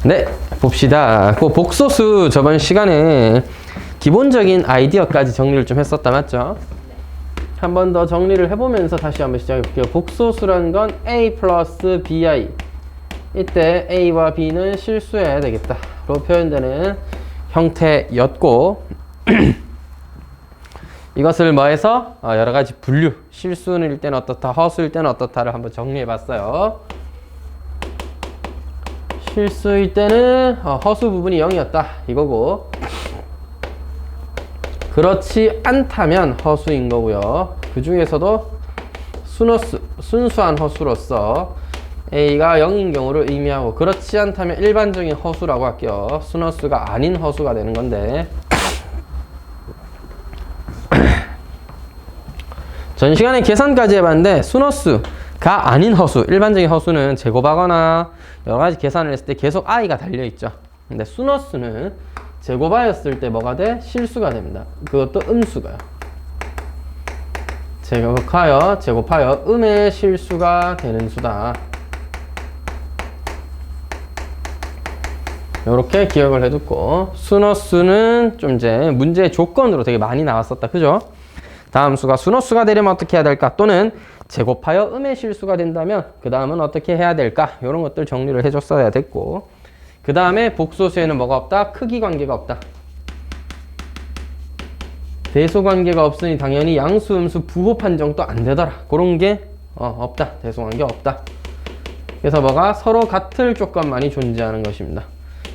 네, 봅시다. 그 복소수 저번 시간에 기본적인 아이디어까지 정리를 좀 했었다, 맞죠? 한 번 더 정리를 해보면서 다시 한번 시작해 볼게요. 복소수라는 건 a 플러스 bi. 이때 a와 b는 실수해야 되겠다 로 표현되는 형태였고 이것을 뭐해서 여러가지 분류, 실수일 때는 어떻다, 허수일 때는 어떻다를 한번 정리해 봤어요. 실수일 때는 허수 부분이 0이었다 이거고, 그렇지 않다면 허수인 거고요. 그 중에서도 순수한 허수로서 A가 0인 경우를 의미하고, 그렇지 않다면 일반적인 허수라고 할게요. 순허수가 아닌 허수가 되는 건데, 전 시간에 계산까지 해봤는데 순허수가 아닌 허수, 일반적인 허수는 제곱하거나 여러가지 계산을 했을 때 계속 i가 달려있죠. 근데 순허수는 제곱하였을 때 뭐가 돼? 실수가 됩니다. 그것도 음수가요. 제곱하여 음의 실수가 되는 수다. 이렇게 기억을 해두고, 순허수는 좀 이제 문제의 조건으로 되게 많이 나왔었다. 그죠? 다음 수가 순허수가 되려면 어떻게 해야 될까? 또는 제곱하여 음의 실수가 된다면 그 다음은 어떻게 해야 될까? 이런 것들 정리를 해줬어야 됐고, 그 다음에 복소수에는 뭐가 없다? 크기 관계가 없다. 대소 관계가 없으니 당연히 양수, 음수, 부호 판정도 안 되더라. 그런 게 없다. 대소 관계 없다. 그래서 뭐가 서로 같을 조건만이 존재하는 것입니다.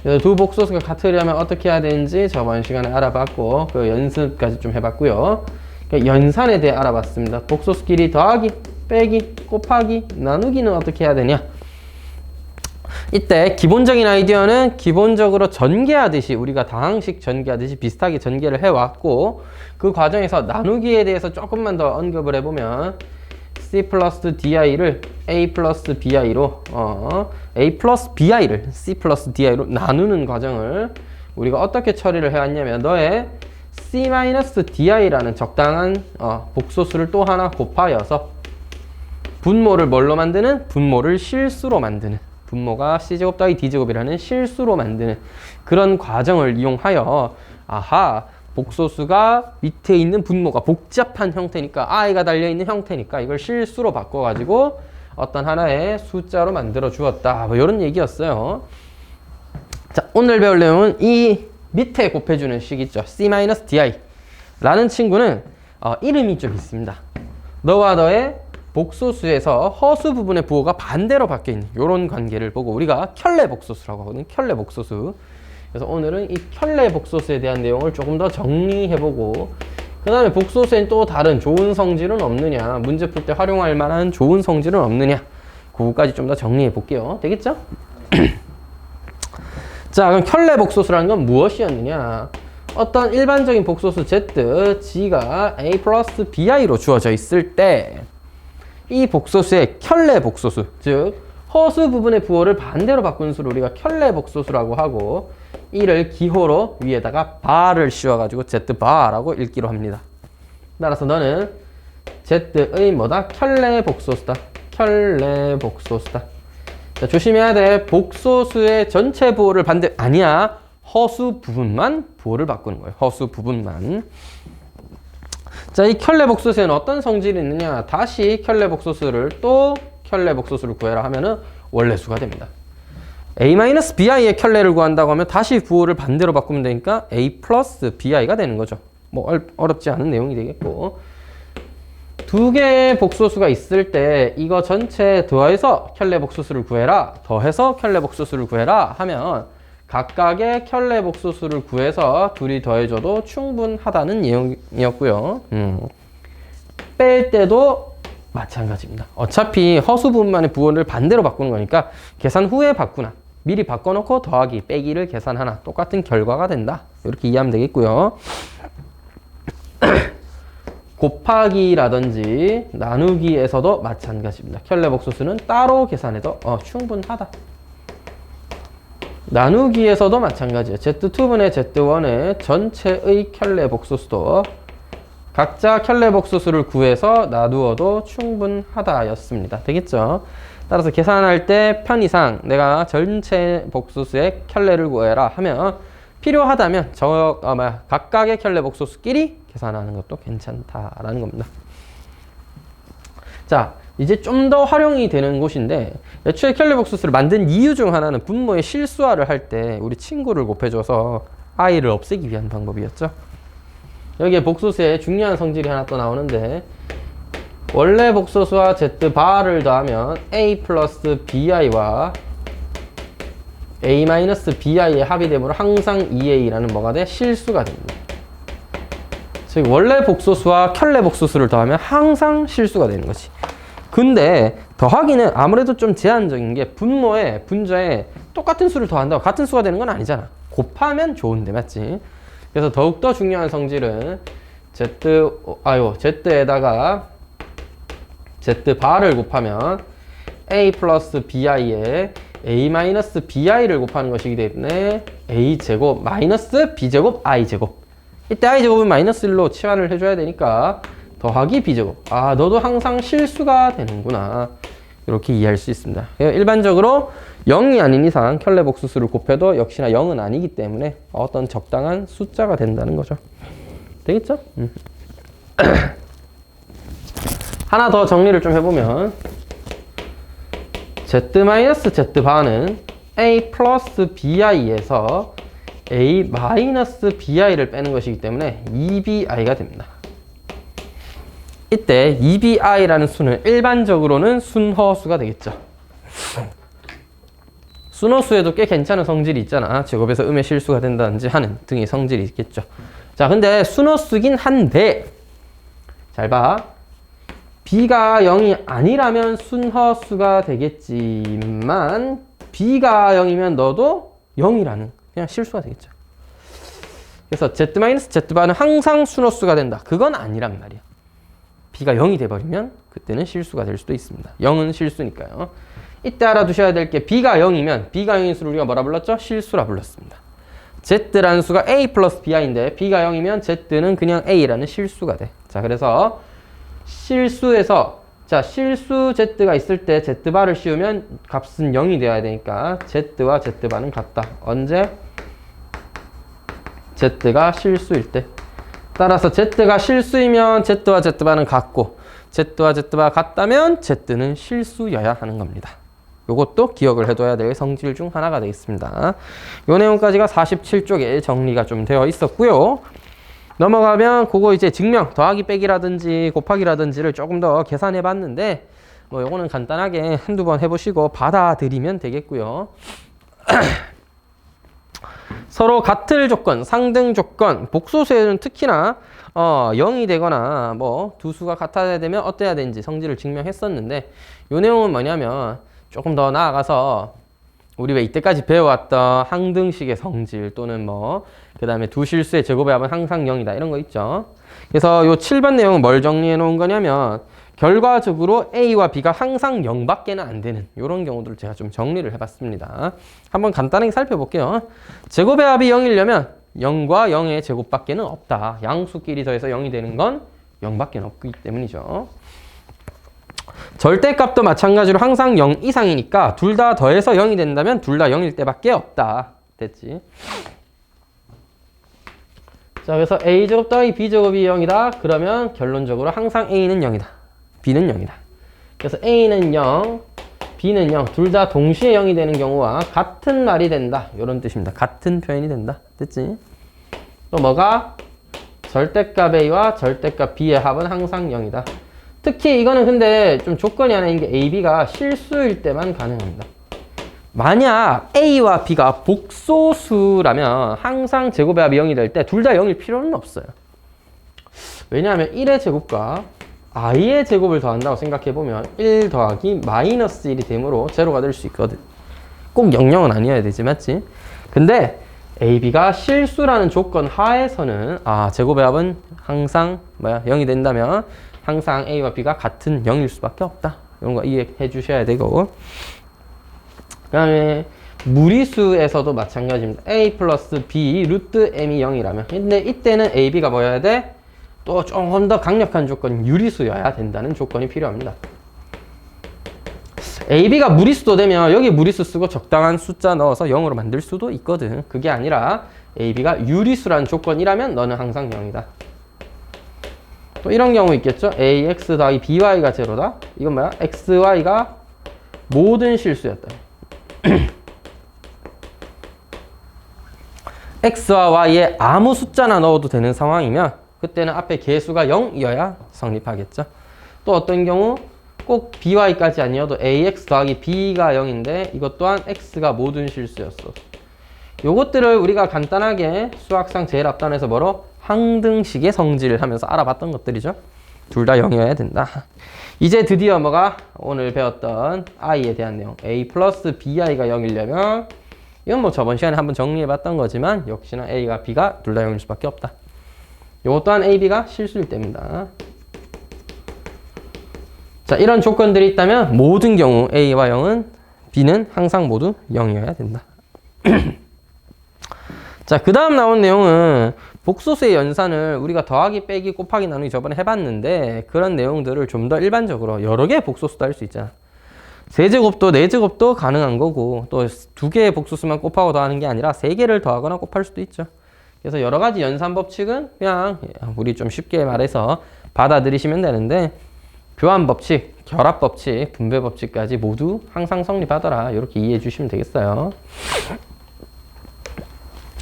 그래서 두 복소수가 같으려면 어떻게 해야 되는지 저번 시간에 알아봤고, 그 연습까지 좀 해봤고요. 그러니까 연산에 대해 알아봤습니다. 복소수끼리 더하기, 빼기, 곱하기, 나누기는 어떻게 해야 되냐? 이때 기본적인 아이디어는 기본적으로 전개하듯이, 우리가 다항식 전개하듯이 비슷하게 전개를 해왔고, 그 과정에서 나누기에 대해서 조금만 더 언급을 해보면 C 플러스 DI를 A 플러스 BI로 A 플러스 BI를 C 플러스 DI로 나누는 과정을 우리가 어떻게 처리를 해왔냐면, 너의 C 마이너스 DI라는 적당한 복소수를 또 하나 곱하여서 분모를 뭘로 만드는? 분모를 실수로 만드는, 분모가 C제곱 더하기 D제곱이라는 실수로 만드는 그런 과정을 이용하여, 아하, 복소수가 밑에 있는 분모가 복잡한 형태니까, i가 달려있는 형태니까 이걸 실수로 바꿔가지고 어떤 하나의 숫자로 만들어 주었다, 뭐 이런 얘기였어요. 자, 오늘 배울 내용은 이 밑에 곱해주는 식 있죠. C-DI 라는 친구는 이름이 좀 있습니다. 너와 너의 복소수에서 허수 부분의 부호가 반대로 바뀌어있는 이런 관계를 보고 우리가 켤레 복소수라고 하거든요. 켤레 복소수. 그래서 오늘은 이 켤레 복소수에 대한 내용을 조금 더 정리해보고, 그 다음에 복소수엔 또 다른 좋은 성질은 없느냐, 문제 풀 때 활용할 만한 좋은 성질은 없느냐, 그거까지 좀 더 정리해볼게요. 되겠죠? 자, 그럼 켤레 복소수라는 건 무엇이었느냐? 어떤 일반적인 복소수 Z, G가 A 플러스 BI로 주어져 있을 때 이 복소수의 켤레 복소수, 즉 허수 부분의 부호를 반대로 바꾼 수를 우리가 켤레 복소수라고 하고, 이를 기호로 위에다가 바를 씌워가지고 Z바라고 읽기로 합니다. 따라서 너는 Z의 뭐다? 켤레 복소수다. 켤레 복소수다. 자, 조심해야 돼. 복소수의 전체 부호를 아니야. 허수 부분만 부호를 바꾸는 거예요. 허수 부분만. 자, 이 켤레 복소수에는 어떤 성질이 있느냐? 다시 켤레 복소수를 또 켤레 복소수를 구해라 하면은 원래수가 됩니다. A-BI의 켤레를 구한다고 하면 다시 부호를 반대로 바꾸면 되니까 A 플러스 BI가 되는 거죠. 뭐 어렵지 않은 내용이 되겠고, 두 개의 복소수가 있을 때 이거 전체 더해서 켤레 복소수를 구해라, 더해서 켤레 복소수를 구해라 하면 각각의 켤레 복소수를 구해서 둘이 더해줘도 충분하다는 내용이었고요. 뺄 때도 마찬가지입니다. 어차피 허수 부분만의 부호를 반대로 바꾸는 거니까 계산 후에 바꾸나 미리 바꿔놓고 더하기 빼기를 계산하나 똑같은 결과가 된다, 이렇게 이해하면 되겠고요. 곱하기라든지 나누기에서도 마찬가지입니다. 켤레 복소수는 따로 계산해도 충분하다. 나누기에서도 마찬가지예요. Z2분의 Z1의 전체의 켤레 복소수도 각자 켤레 복소수를 구해서 나누어도 충분하다 였습니다. 되겠죠? 따라서 계산할 때 편의상 내가 전체 복소수의 켤레를 구해라 하면 필요하다면 각각의 켤레 복소수끼리 계산하는 것도 괜찮다라는 겁니다. 자, 이제 좀 더 활용이 되는 곳인데 애초에 켤레 복소수를 만든 이유 중 하나는 분모의 실수화를 할 때 우리 친구를 곱해줘서 i를 없애기 위한 방법이었죠. 여기에 복소수에 중요한 성질이 하나 또 나오는데 원래 복소수와 z바를 더하면 a 플러스 bi와 a 마이너스 bi의 합이 되므로 항상 2a라는 뭐가 돼? 실수가 됩니다. 즉 원래 복소수와 켤레 복소수를 더하면 항상 실수가 되는 거지. 근데 더하기는 아무래도 좀 제한적인 게 분모에 분자에 똑같은 수를 더한다고 같은 수가 되는 건 아니잖아. 곱하면 좋은데 맞지? 그래서 더욱더 중요한 성질은 z에다가 z바를 곱하면 a 플러스 bi에 a 마이너스 bi를 곱하는 것이기 때문에 a제곱 마이너스 b제곱 i제곱. 이때 i제곱은 마이너스 1로 치환을 해줘야 되니까 더하기 b제곱. 아, 너도 항상 실수가 되는구나. 이렇게 이해할 수 있습니다. 일반적으로 0이 아닌 이상 켤레 복소수를 곱해도 역시나 0은 아니기 때문에 어떤 적당한 숫자가 된다는 거죠. 되겠죠? 하나 더 정리를 좀 해보면 z-z바는 a 플러스 bi에서 a 마이너스 bi를 빼는 것이기 때문에 2bi가 됩니다. 이때 2bi라는 수는 일반적으로는 순허수가 되겠죠. 순허수에도 꽤 괜찮은 성질이 있잖아. 제곱에서 음의 실수가 된다든지 하는 등의 성질이 있겠죠. 자, 근데 순허수긴 한데 잘 봐. b가 0이 아니라면 순허수가 되겠지만 b가 0이면 너도 0이라는 그냥 실수가 되겠죠. 그래서 z-z바는 항상 순허수가 된다. 그건 아니란 말이야. b가 0이 돼버리면 그때는 실수가 될 수도 있습니다. 0은 실수니까요. 이때 알아두셔야 될 게 b가 0이면 b가 0인 수를 우리가 뭐라 불렀죠? 실수라 불렀습니다. z라는 수가 a 플러스 bi인데 b가 0이면 z는 그냥 a라는 실수가 돼. 자, 그래서 실수에서 실수 z가 있을 때 z바를 씌우면 값은 0이 되어야 되니까 z와 z바는 같다. 언제? z가 실수일 때. 따라서 z가 실수이면 z와 z바는 같고 z와 z바가 같다면 z는 실수여야 하는 겁니다. 요것도 기억을 해둬야 될 성질 중 하나가 되겠습니다. 요 내용까지가 47쪽에 정리가 좀 되어 있었고요. 넘어가면 그거 이제 증명, 더하기 빼기라든지 곱하기라든지를 조금 더 계산해 봤는데 뭐 요거는 간단하게 한두 번 해보시고 받아들이면 되겠고요. 서로 같을 조건, 상등 조건, 복소수에는 특히나 0이 되거나 뭐 두 수가 같아야 되면 어때야 되는지 성질을 증명했었는데 요 내용은 뭐냐면 조금 더 나아가서 우리 왜 이때까지 배워왔던 항등식의 성질 또는 뭐 그 다음에 두 실수의 제곱의 합은 항상 0이다 이런 거 있죠. 그래서 요 7번 내용은 뭘 정리해 놓은 거냐면 결과적으로 A와 B가 항상 0밖에는 안 되는 이런 경우들을 제가 좀 정리를 해봤습니다. 한번 간단하게 살펴볼게요. 제곱의 합이 0이려면 0과 0의 제곱밖에는 없다. 양수끼리 더해서 0이 되는 건 0밖에 없기 때문이죠. 절대값도 마찬가지로 항상 0 이상이니까 둘 다 더해서 0이 된다면 둘 다 0일 때밖에 없다. 됐지? 자, 그래서 a제곱 더하기 b제곱이 0이다. 그러면 결론적으로 항상 a는 0이다. b는 0이다. 그래서 a는 0, b는 0. 둘 다 동시에 0이 되는 경우와 같은 말이 된다. 이런 뜻입니다. 같은 표현이 된다. 됐지? 또 뭐가? 절대값 a와 절대값 b의 합은 항상 0이다. 특히 이거는 근데 좀 조건이 하나 있는 게 a, b가 실수일 때만 가능합니다. 만약 a와 b가 복소수라면 항상 제곱의 합이 0이 될 때 둘 다 0일 필요는 없어요. 왜냐하면 1의 제곱과 i의 제곱을 더한다고 생각해보면 1 더하기 마이너스 1이 되므로 제로가 될 수 있거든. 꼭 0,0은 아니어야 되지, 맞지? 근데 a, b가 실수라는 조건 하에서는 제곱의 합은 항상 0이 된다면 항상 a와 b가 같은 0일 수밖에 없다. 이런 거 이해해 주셔야 되고, 그 다음에 무리수에서도 마찬가지입니다. a 플러스 b 루트 m이 0이라면 근데 이때는 a, b가 뭐여야 돼? 또 조금 더 강력한 조건 유리수여야 된다는 조건이 필요합니다. AB가 무리수도 되면 여기 무리수 쓰고 적당한 숫자 넣어서 0으로 만들 수도 있거든. 그게 아니라 AB가 유리수라는 조건이라면 너는 항상 0이다. 또 이런 경우 있겠죠. AX 더하기 BY가 제로다. 이건 뭐야? XY가 모든 실수였다. X와 Y에 아무 숫자나 넣어도 되는 상황이면 그때는 앞에 개수가 0이어야 성립하겠죠. 또 어떤 경우 꼭 BY까지 아니어도 AX 더하기 B가 0인데 이것 또한 X가 모든 실수였어. 요것들을 우리가 간단하게 수학상 제일 앞단에서 뭐로? 항등식의 성질을 하면서 알아봤던 것들이죠. 둘 다 0이어야 된다. 이제 드디어 뭐가 오늘 배웠던 I에 대한 내용. A 플러스 BI가 0이려면 이건 뭐 저번 시간에 한번 정리해봤던 거지만 역시나 A가 B가 둘 다 0일 수밖에 없다. 요것 또한 A, B가 실수일 때입니다. 자, 이런 조건들이 있다면 모든 경우 A와 0은 B는 항상 모두 0이어야 된다. 자, 그 다음 나온 내용은 복소수의 연산을 우리가 더하기, 빼기, 곱하기, 나누기 저번에 해봤는데 그런 내용들을 좀 더 일반적으로 여러 개의 복소수도 할 수 있잖아. 세제곱도 네제곱도 가능한 거고 또 두 개의 복소수만 곱하고 더하는 게 아니라 세 개를 더하거나 곱할 수도 있죠. 그래서 여러 가지 연산 법칙은 그냥 우리 좀 쉽게 말해서 받아들이시면 되는데 교환 법칙, 결합 법칙, 분배 법칙까지 모두 항상 성립하더라. 이렇게 이해해 주시면 되겠어요.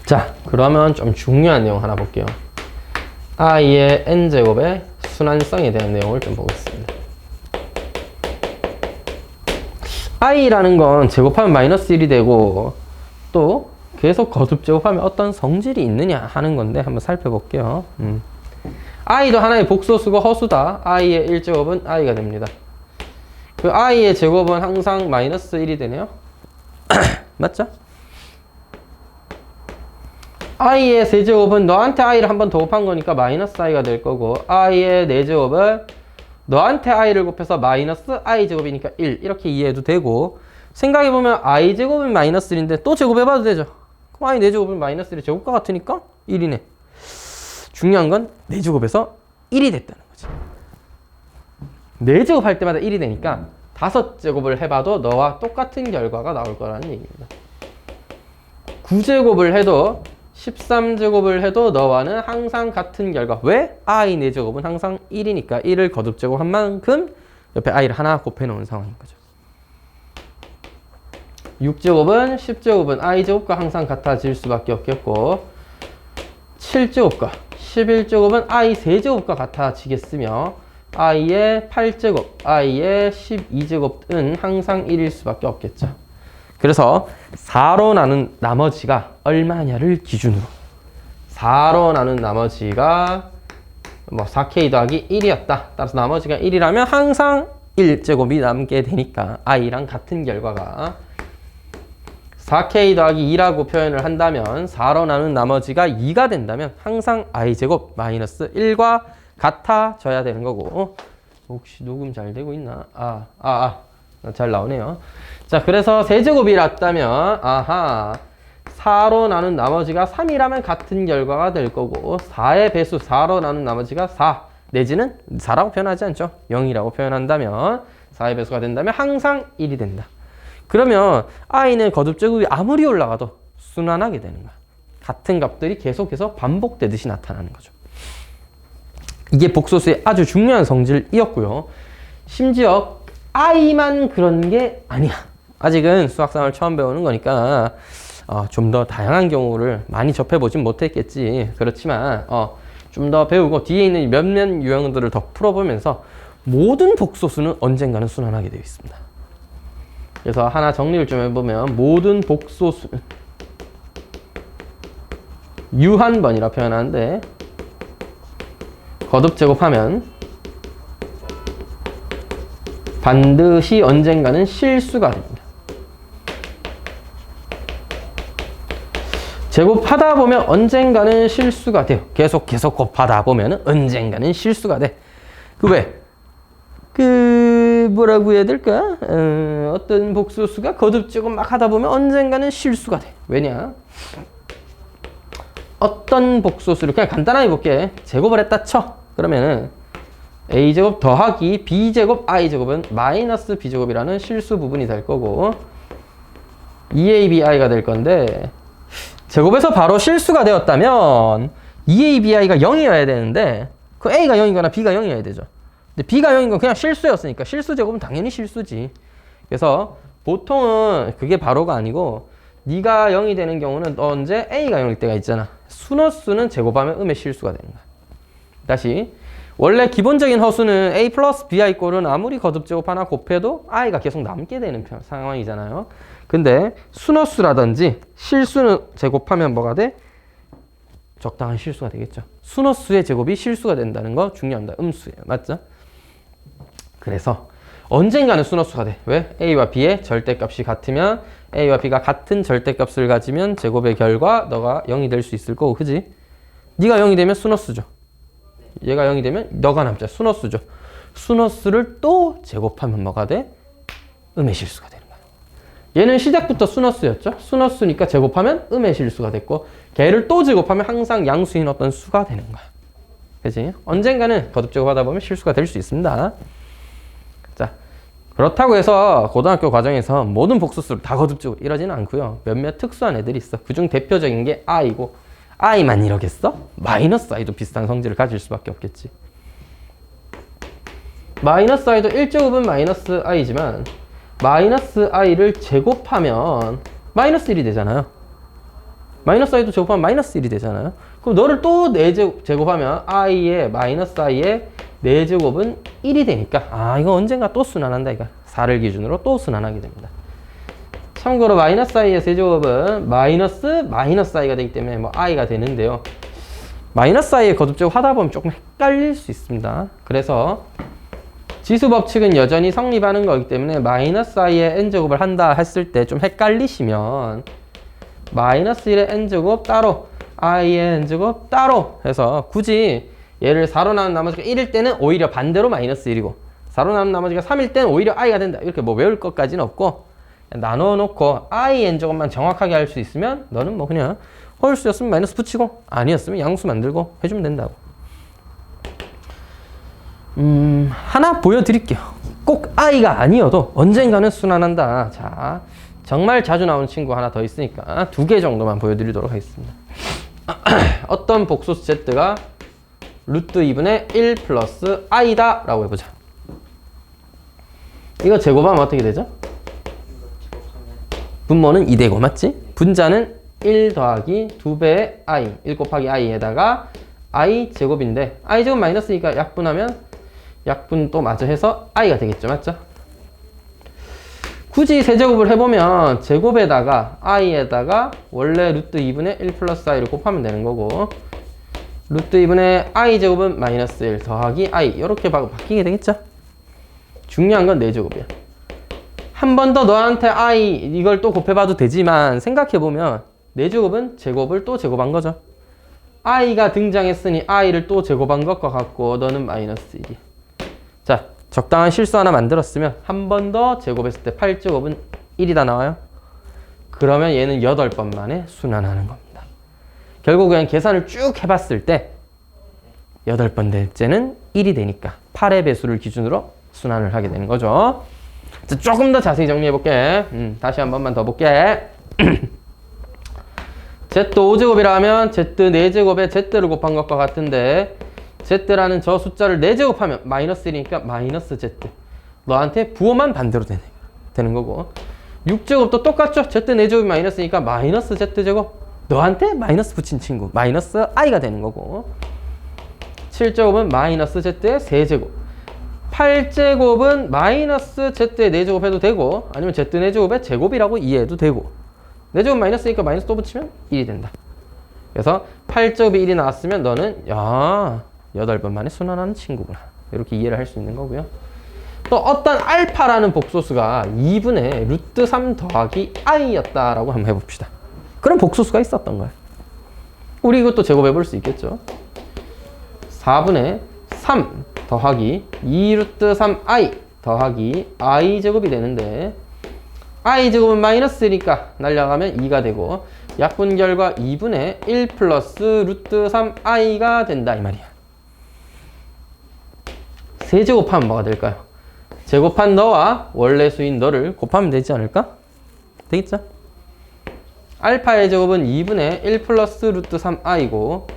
자, 그러면 좀 중요한 내용 하나 볼게요. I의 n제곱의 순환성에 대한 내용을 좀 보겠습니다. I라는 건 제곱하면 마이너스 1이 되고 또 계속 거듭 제곱하면 어떤 성질이 있느냐 하는 건데 한번 살펴볼게요. I도 하나의 복소수고 허수다. I의 1제곱은 I가 됩니다. 그 I의 제곱은 항상 마이너스 1이 되네요. 맞죠? I의 세제곱은 너한테 I를 한 번 더 곱한 거니까 마이너스 I가 될 거고 I의 4제곱은 너한테 I를 곱해서 마이너스 I제곱이니까 1 이렇게 이해해도 되고 생각해보면 I제곱은 마이너스 1인데 또 제곱해봐도 되죠. 그럼 I 4제곱은 마이너스 1의 제곱과 같으니까 1이네. 중요한 건 4제곱에서 1이 됐다는 거지. 4제곱 할 때마다 1이 되니까 5제곱을 해봐도 너와 똑같은 결과가 나올 거라는 얘기입니다. 9제곱을 해도 13제곱을 해도 너와는 항상 같은 결과. 왜? I 4제곱은 항상 1이니까 1을 거듭 제곱한 만큼 옆에 I를 하나 곱해 놓은 상황인 거죠. 6제곱은 10제곱은 I제곱과 항상 같아질 수밖에 없겠고 7제곱과 11제곱은 I 3제곱과 같아지겠으며 I의 8제곱, I의 12제곱은 항상 1일 수밖에 없겠죠. 그래서 4로 나눈 나머지가 얼마냐를 기준으로 4로 나눈 나머지가 뭐 4K 더하기 1이었다. 따라서 나머지가 1이라면 항상 1제곱이 남게 되니까 I랑 같은 결과가 4K 더하기 2라고 표현을 한다면 4로 나눈 나머지가 2가 된다면 항상 I제곱 마이너스 1과 같아져야 되는 거고 혹시 녹음 잘 되고 있나? 잘 나오네요. 자, 그래서 세제곱이 났다면 4로 나눈 나머지가 3이라면 같은 결과가 될 거고 4의 배수 4로 나눈 나머지가 4 내지는 4라고 표현하지 않죠. 0이라고 표현한다면 4의 배수가 된다면 항상 1이 된다. 그러면 I는 거듭제곱이 아무리 올라가도 순환하게 되는 거야. 같은 값들이 계속해서 반복되듯이 나타나는 거죠. 이게 복소수의 아주 중요한 성질이었고요. 심지어 I만 그런 게 아니야. 아직은 수학상을 처음 배우는 거니까 좀 더 다양한 경우를 많이 접해보진 못했겠지. 그렇지만 좀 더 배우고 뒤에 있는 몇몇 유형들을 더 풀어보면서 모든 복소수는 언젠가는 순환하게 되어 있습니다. 그래서 하나 정리를 좀 해보면 모든 복소수는 유한번이라 표현하는데 거듭 제곱하면 반드시 언젠가는 실수가 됩니다. 제곱하다 보면 언젠가는 실수가 돼요. 계속 곱하다 보면 언젠가는 실수가 돼. 뭐라고 해야 될까? 어떤 복소수가 거듭 제곱 막 하다 보면 언젠가는 실수가 돼. 왜냐? 어떤 복소수를 그냥 간단하게 볼게. 제곱을 했다 쳐. 그러면은 a제곱 더하기 b제곱 i제곱은 마이너스 b제곱이라는 실수 부분이 될 거고 2abi가 될 건데 제곱에서 바로 실수가 되었다면 2abi가 0이어야 되는데 그 a가 0이거나 b가 0이어야 되죠. 근데 b가 0인 건 그냥 실수였으니까 실수 제곱은 당연히 실수지. 그래서 보통은 그게 바로가 아니고 네가 0이 되는 경우는 언제 a가 0일 때가 있잖아. 순허수는 제곱하면 음의 실수가 되는 거야. 다시 원래 기본적인 허수는 a 플러스 bi 꼴은 아무리 거듭제곱 하나 곱해도 i가 계속 남게 되는 상황이잖아요. 근데 순허수라든지 실수는 제곱하면 뭐가 돼? 적당한 실수가 되겠죠. 순허수의 제곱이 실수가 된다는 거 중요합니다. 음수예요. 맞죠? 그래서 언젠가는 순허수가 돼. 왜? a와 b의 절대값이 같으면 a와 b가 같은 절대값을 가지면 제곱의 결과 너가 0이 될 수 있을 거고, 그지? 네가 0이 되면 순허수죠. 얘가 0이 되면 너가 남자 순허수죠. 순허수를 또 제곱하면 뭐가 돼? 음의 실수가 되는 거야. 얘는 시작부터 순허수였죠. 순허수니까 제곱하면 음의 실수가 됐고 걔를 또 제곱하면 항상 양수인 어떤 수가 되는 거야. 그치? 언젠가는 거듭제곱하다 보면 실수가 될 수 있습니다. 자, 그렇다고 해서 고등학교 과정에서 모든 복수수를 다 거듭제곱 이러지는 않고요. 몇몇 특수한 애들이 있어. 그중 대표적인 게 i고 i만 이러겠어? 마이너스 i도 비슷한 성질을 가질 수밖에 없겠지. 마이너스 i도 1제곱은 마이너스 i지만 마이너스 i를 제곱하면 마이너스 1이 되잖아요. 마이너스 i도 제곱하면 마이너스 1이 되잖아요. 그럼 너를 또 4제곱 제곱하면 i의 마이너스 i의 4제곱은 1이 되니까 아 이거 언젠가 또 순환한다 이거. 4를 기준으로 또 순환하게 됩니다. 참고로 마이너스 i의 세제곱은 마이너스 i가 되기 때문에 뭐 i가 되는데요. 마이너스 i의 거듭제곱 하다 보면 조금 헷갈릴 수 있습니다. 그래서 지수 법칙은 여전히 성립하는 거기 때문에 마이너스 i의 n제곱을 한다 했을 때 좀 헷갈리시면 마이너스 1의 n제곱 따로 i의 n제곱 따로 해서 굳이 얘를 4로 나눈 나머지가 1일 때는 오히려 반대로 마이너스 1이고 4로 나눈 나머지가 3일 때는 오히려 i가 된다. 이렇게 뭐 외울 것까지는 없고 나눠 놓고 i n제곱만 정확하게 할 수 있으면 너는 뭐 그냥 홀수였으면 마이너스 붙이고 아니었으면 양수 만들고 해주면 된다고. 하나 보여드릴게요. 꼭 i가 아니어도 언젠가는 순환한다. 자, 정말 자주 나오는 친구 하나 더 있으니까 2개 정도만 보여드리도록 하겠습니다. 어떤 복소수 z가 루트 2분의 1 플러스 i다 라고 해보자. 이거 제곱하면 어떻게 되죠? 분모는 2되고 맞지? 분자는 1 더하기 2배의 i 1 곱하기 i에다가 i 제곱인데 i 제곱 마이너스니까 약분하면 약분 또 마저 해서 i가 되겠죠. 맞죠? 굳이 세제곱을 해보면 제곱에다가 i에다가 원래 루트 2분의 1 플러스 i를 곱하면 되는 거고 루트 2분의 i 제곱은 마이너스 1 더하기 i 이렇게 바뀌게 되겠죠. 중요한 건 4제곱이야. 한 번 더 너한테 i 이걸 또 곱해봐도 되지만 생각해보면 4제곱은 제곱을 또 제곱한 거죠. i가 등장했으니 i를 또 제곱한 것과 같고 너는 마이너스 1이야. 자, 적당한 실수 하나 만들었으면 한 번 더 제곱했을 때 8제곱은 1이다 나와요. 그러면 얘는 8번 만에 순환하는 겁니다. 결국 그냥 계산을 쭉 해봤을 때 8번 될째는 1이 되니까 8의 배수를 기준으로 순환을 하게 되는 거죠. 자, 조금 더 자세히 정리해볼게. 다시 한 번만 더 볼게. z 5제곱이라 하면 z 4제곱에 z를 곱한 것과 같은데 z라는 저 숫자를 4제곱하면 마이너스 1이니까 마이너스 z. 너한테 부호만 반대로 되는 거고 6제곱도 똑같죠. z 4제곱이 마이너스니까 마이너스 z제곱. 너한테 마이너스 붙인 친구 마이너스 i가 되는 거고 7제곱은 마이너스 z의 세제곱 8제곱은 마이너스 z의 4제곱 해도 되고 아니면 z 4제곱의 제곱이라고 이해해도 되고 4제곱 마이너스니까 마이너스 또 붙이면 1이 된다. 그래서 8제곱이 1이 나왔으면 너는 야 8번 만에 순환하는 친구구나. 이렇게 이해를 할 수 있는 거고요. 또 어떤 알파라는 복소수가 2분의 루트 3 더하기 i였다라고 한번 해봅시다. 그런 복소수가 있었던 거야. 우리 이것도 제곱해 볼 수 있겠죠. 4분의 3 더하기 2 루트 3i 더하기 i 제곱이 되는데 i 제곱은 마이너스 1이니까 날려가면 2가 되고 약분 결과 2분의 1 플러스 루트 3i가 된다 이 말이야. 세제곱하면 뭐가 될까요? 제곱한 너와 원래 수인 너를 곱하면 되지 않을까? 되겠죠? 알파의 제곱은 2분의 1 플러스 루트 3i고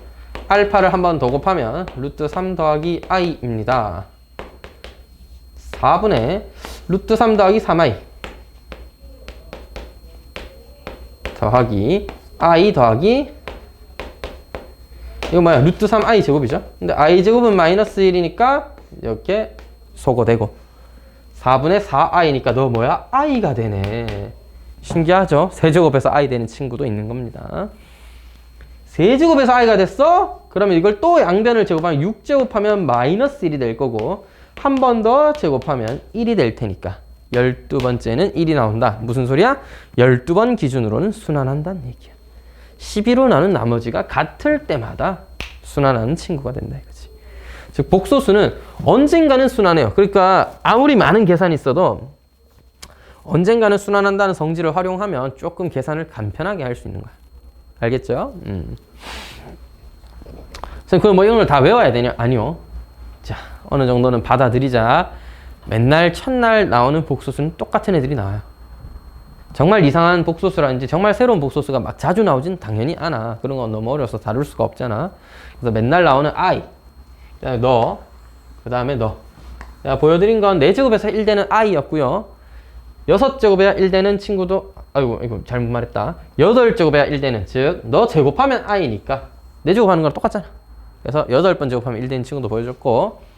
알파를 한 번 더 곱하면 루트 3 더하기 i입니다. 4분의 루트 3 더하기 3i 더하기 i 더하기 이거 뭐야? 루트 3i 제곱이죠? 근데 i 제곱은 마이너스 1이니까 이렇게 소거되고 4분의 4i니까 너 뭐야? i가 되네. 신기하죠? 세제곱에서 i 되는 친구도 있는 겁니다. 세제곱에서 i가 됐어? 그러면 이걸 또 양변을 제곱하면 6제곱하면 마이너스 1이 될 거고 한 번 더 제곱하면 1이 될 테니까 12번째는 1이 나온다. 무슨 소리야? 12번 기준으로는 순환한다는 얘기야. 12로 나눈 나머지가 같을 때마다 순환하는 친구가 된다 이거지. 즉 복소수는 언젠가는 순환해요. 그러니까 아무리 많은 계산이 있어도 언젠가는 순환한다는 성질을 활용하면 조금 계산을 간편하게 할 수 있는 거야. 알겠죠? 선생님 그럼 뭐 이런 걸 다 외워야 되냐? 아니요. 자, 어느 정도는 받아들이자. 맨날 첫날 나오는 복소수는 똑같은 애들이 나와요. 정말 이상한 복소수라든지 정말 새로운 복소수가 막 자주 나오진 당연히 않아. 그런 건 너무 어려워서 다룰 수가 없잖아. 그래서 맨날 나오는 I, 그 다음에 너, 그 다음에 너. 제가 보여드린 건 4제곱에서 1되는 I였고요. 6제곱에야 1되는 친구도, 아이고, 이거 잘못 말했다. 8제곱에야 1되는, 즉, 너 제곱하면 I니까 4제곱하는 거랑 똑같잖아. 그래서 8번 제곱하면 1되는 친구도 보여줬고,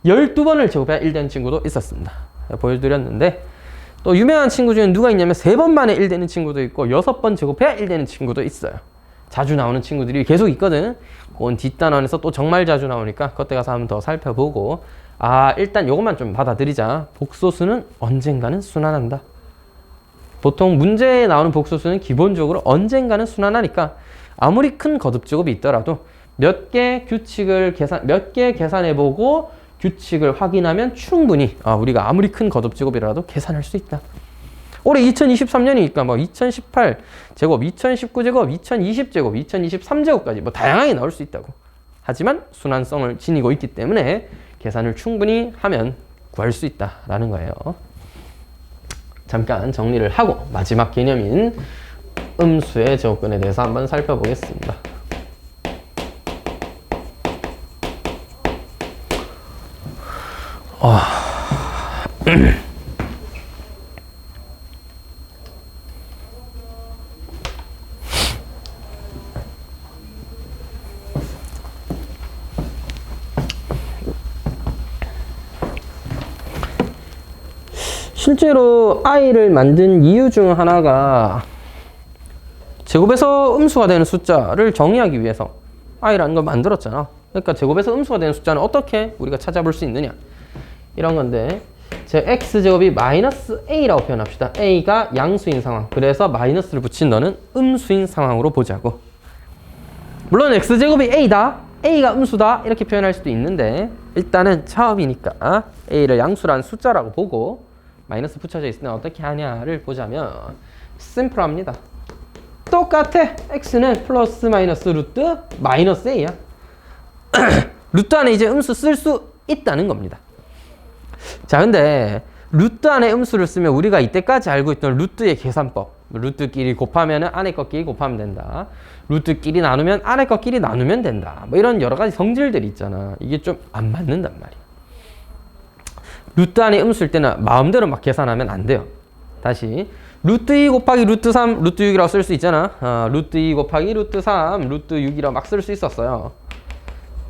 12번을 제곱해야 1되는 친구도 있었습니다. 보여드렸는데, 또 유명한 친구 중에 누가 있냐면 3번 만에 1되는 친구도 있고 6번 제곱해야 1되는 친구도 있어요. 자주 나오는 친구들이 계속 있거든. 그건 뒷단원에서 또 정말 자주 나오니까 그때 가서 한번 더 살펴보고 일단 요것만 좀 받아들이자. 복소수는 언젠가는 순환한다. 보통 문제에 나오는 복소수는 기본적으로 언젠가는 순환하니까 아무리 큰 거듭제곱이 있더라도 몇 개 계산해보고 규칙을 확인하면 충분히 우리가 아무리 큰 거듭제곱이라도 계산할 수 있다. 올해 2023년이니까 뭐 2018 제곱, 2019 제곱, 2020 제곱, 2023 제곱까지 뭐 다양하게 나올 수 있다고. 하지만 순환성을 지니고 있기 때문에 계산을 충분히 하면 구할 수 있다라는 거예요. 잠깐 정리를 하고 마지막 개념인 음수의 제곱근에 대해서 한번 살펴보겠습니다. 실제로 i를 만든 이유 중 하나가 제곱에서 음수가 되는 숫자를 정의하기 위해서 i라는 걸 만들었잖아. 그러니까 제곱에서 음수가 되는 숫자는 어떻게 우리가 찾아볼 수 있느냐 이런 건데, 제 x제곱이 마이너스 a라고 표현합시다. a가 양수인 상황, 그래서 마이너스를 붙인 너는 음수인 상황으로 보자고. 물론 x제곱이 a다, a가 음수다 이렇게 표현할 수도 있는데 일단은 처음이니까 a를 양수라는 숫자라고 보고 마이너스 붙여져 있으면 어떻게 하냐를 보자면 심플합니다. 똑같아. x는 플러스 마이너스 루트 마이너스 a야. 루트 안에 이제 음수 쓸 수 있다는 겁니다. 자, 근데 루트 안에 음수를 쓰면 우리가 이때까지 알고 있던 루트의 계산법, 루트끼리 곱하면 안에 것끼리 곱하면 된다, 루트끼리 나누면 안에 것끼리 나누면 된다, 뭐 이런 여러 가지 성질들이 있잖아. 이게 좀 안 맞는단 말이야. 루트 안에 음수일 때는 마음대로 막 계산하면 안 돼요. 다시 루트 2 곱하기 루트 3 루트 6이라고 쓸 수 있잖아. 루트 2 곱하기 루트 3 루트 6이라고 막 쓸 수 있었어요.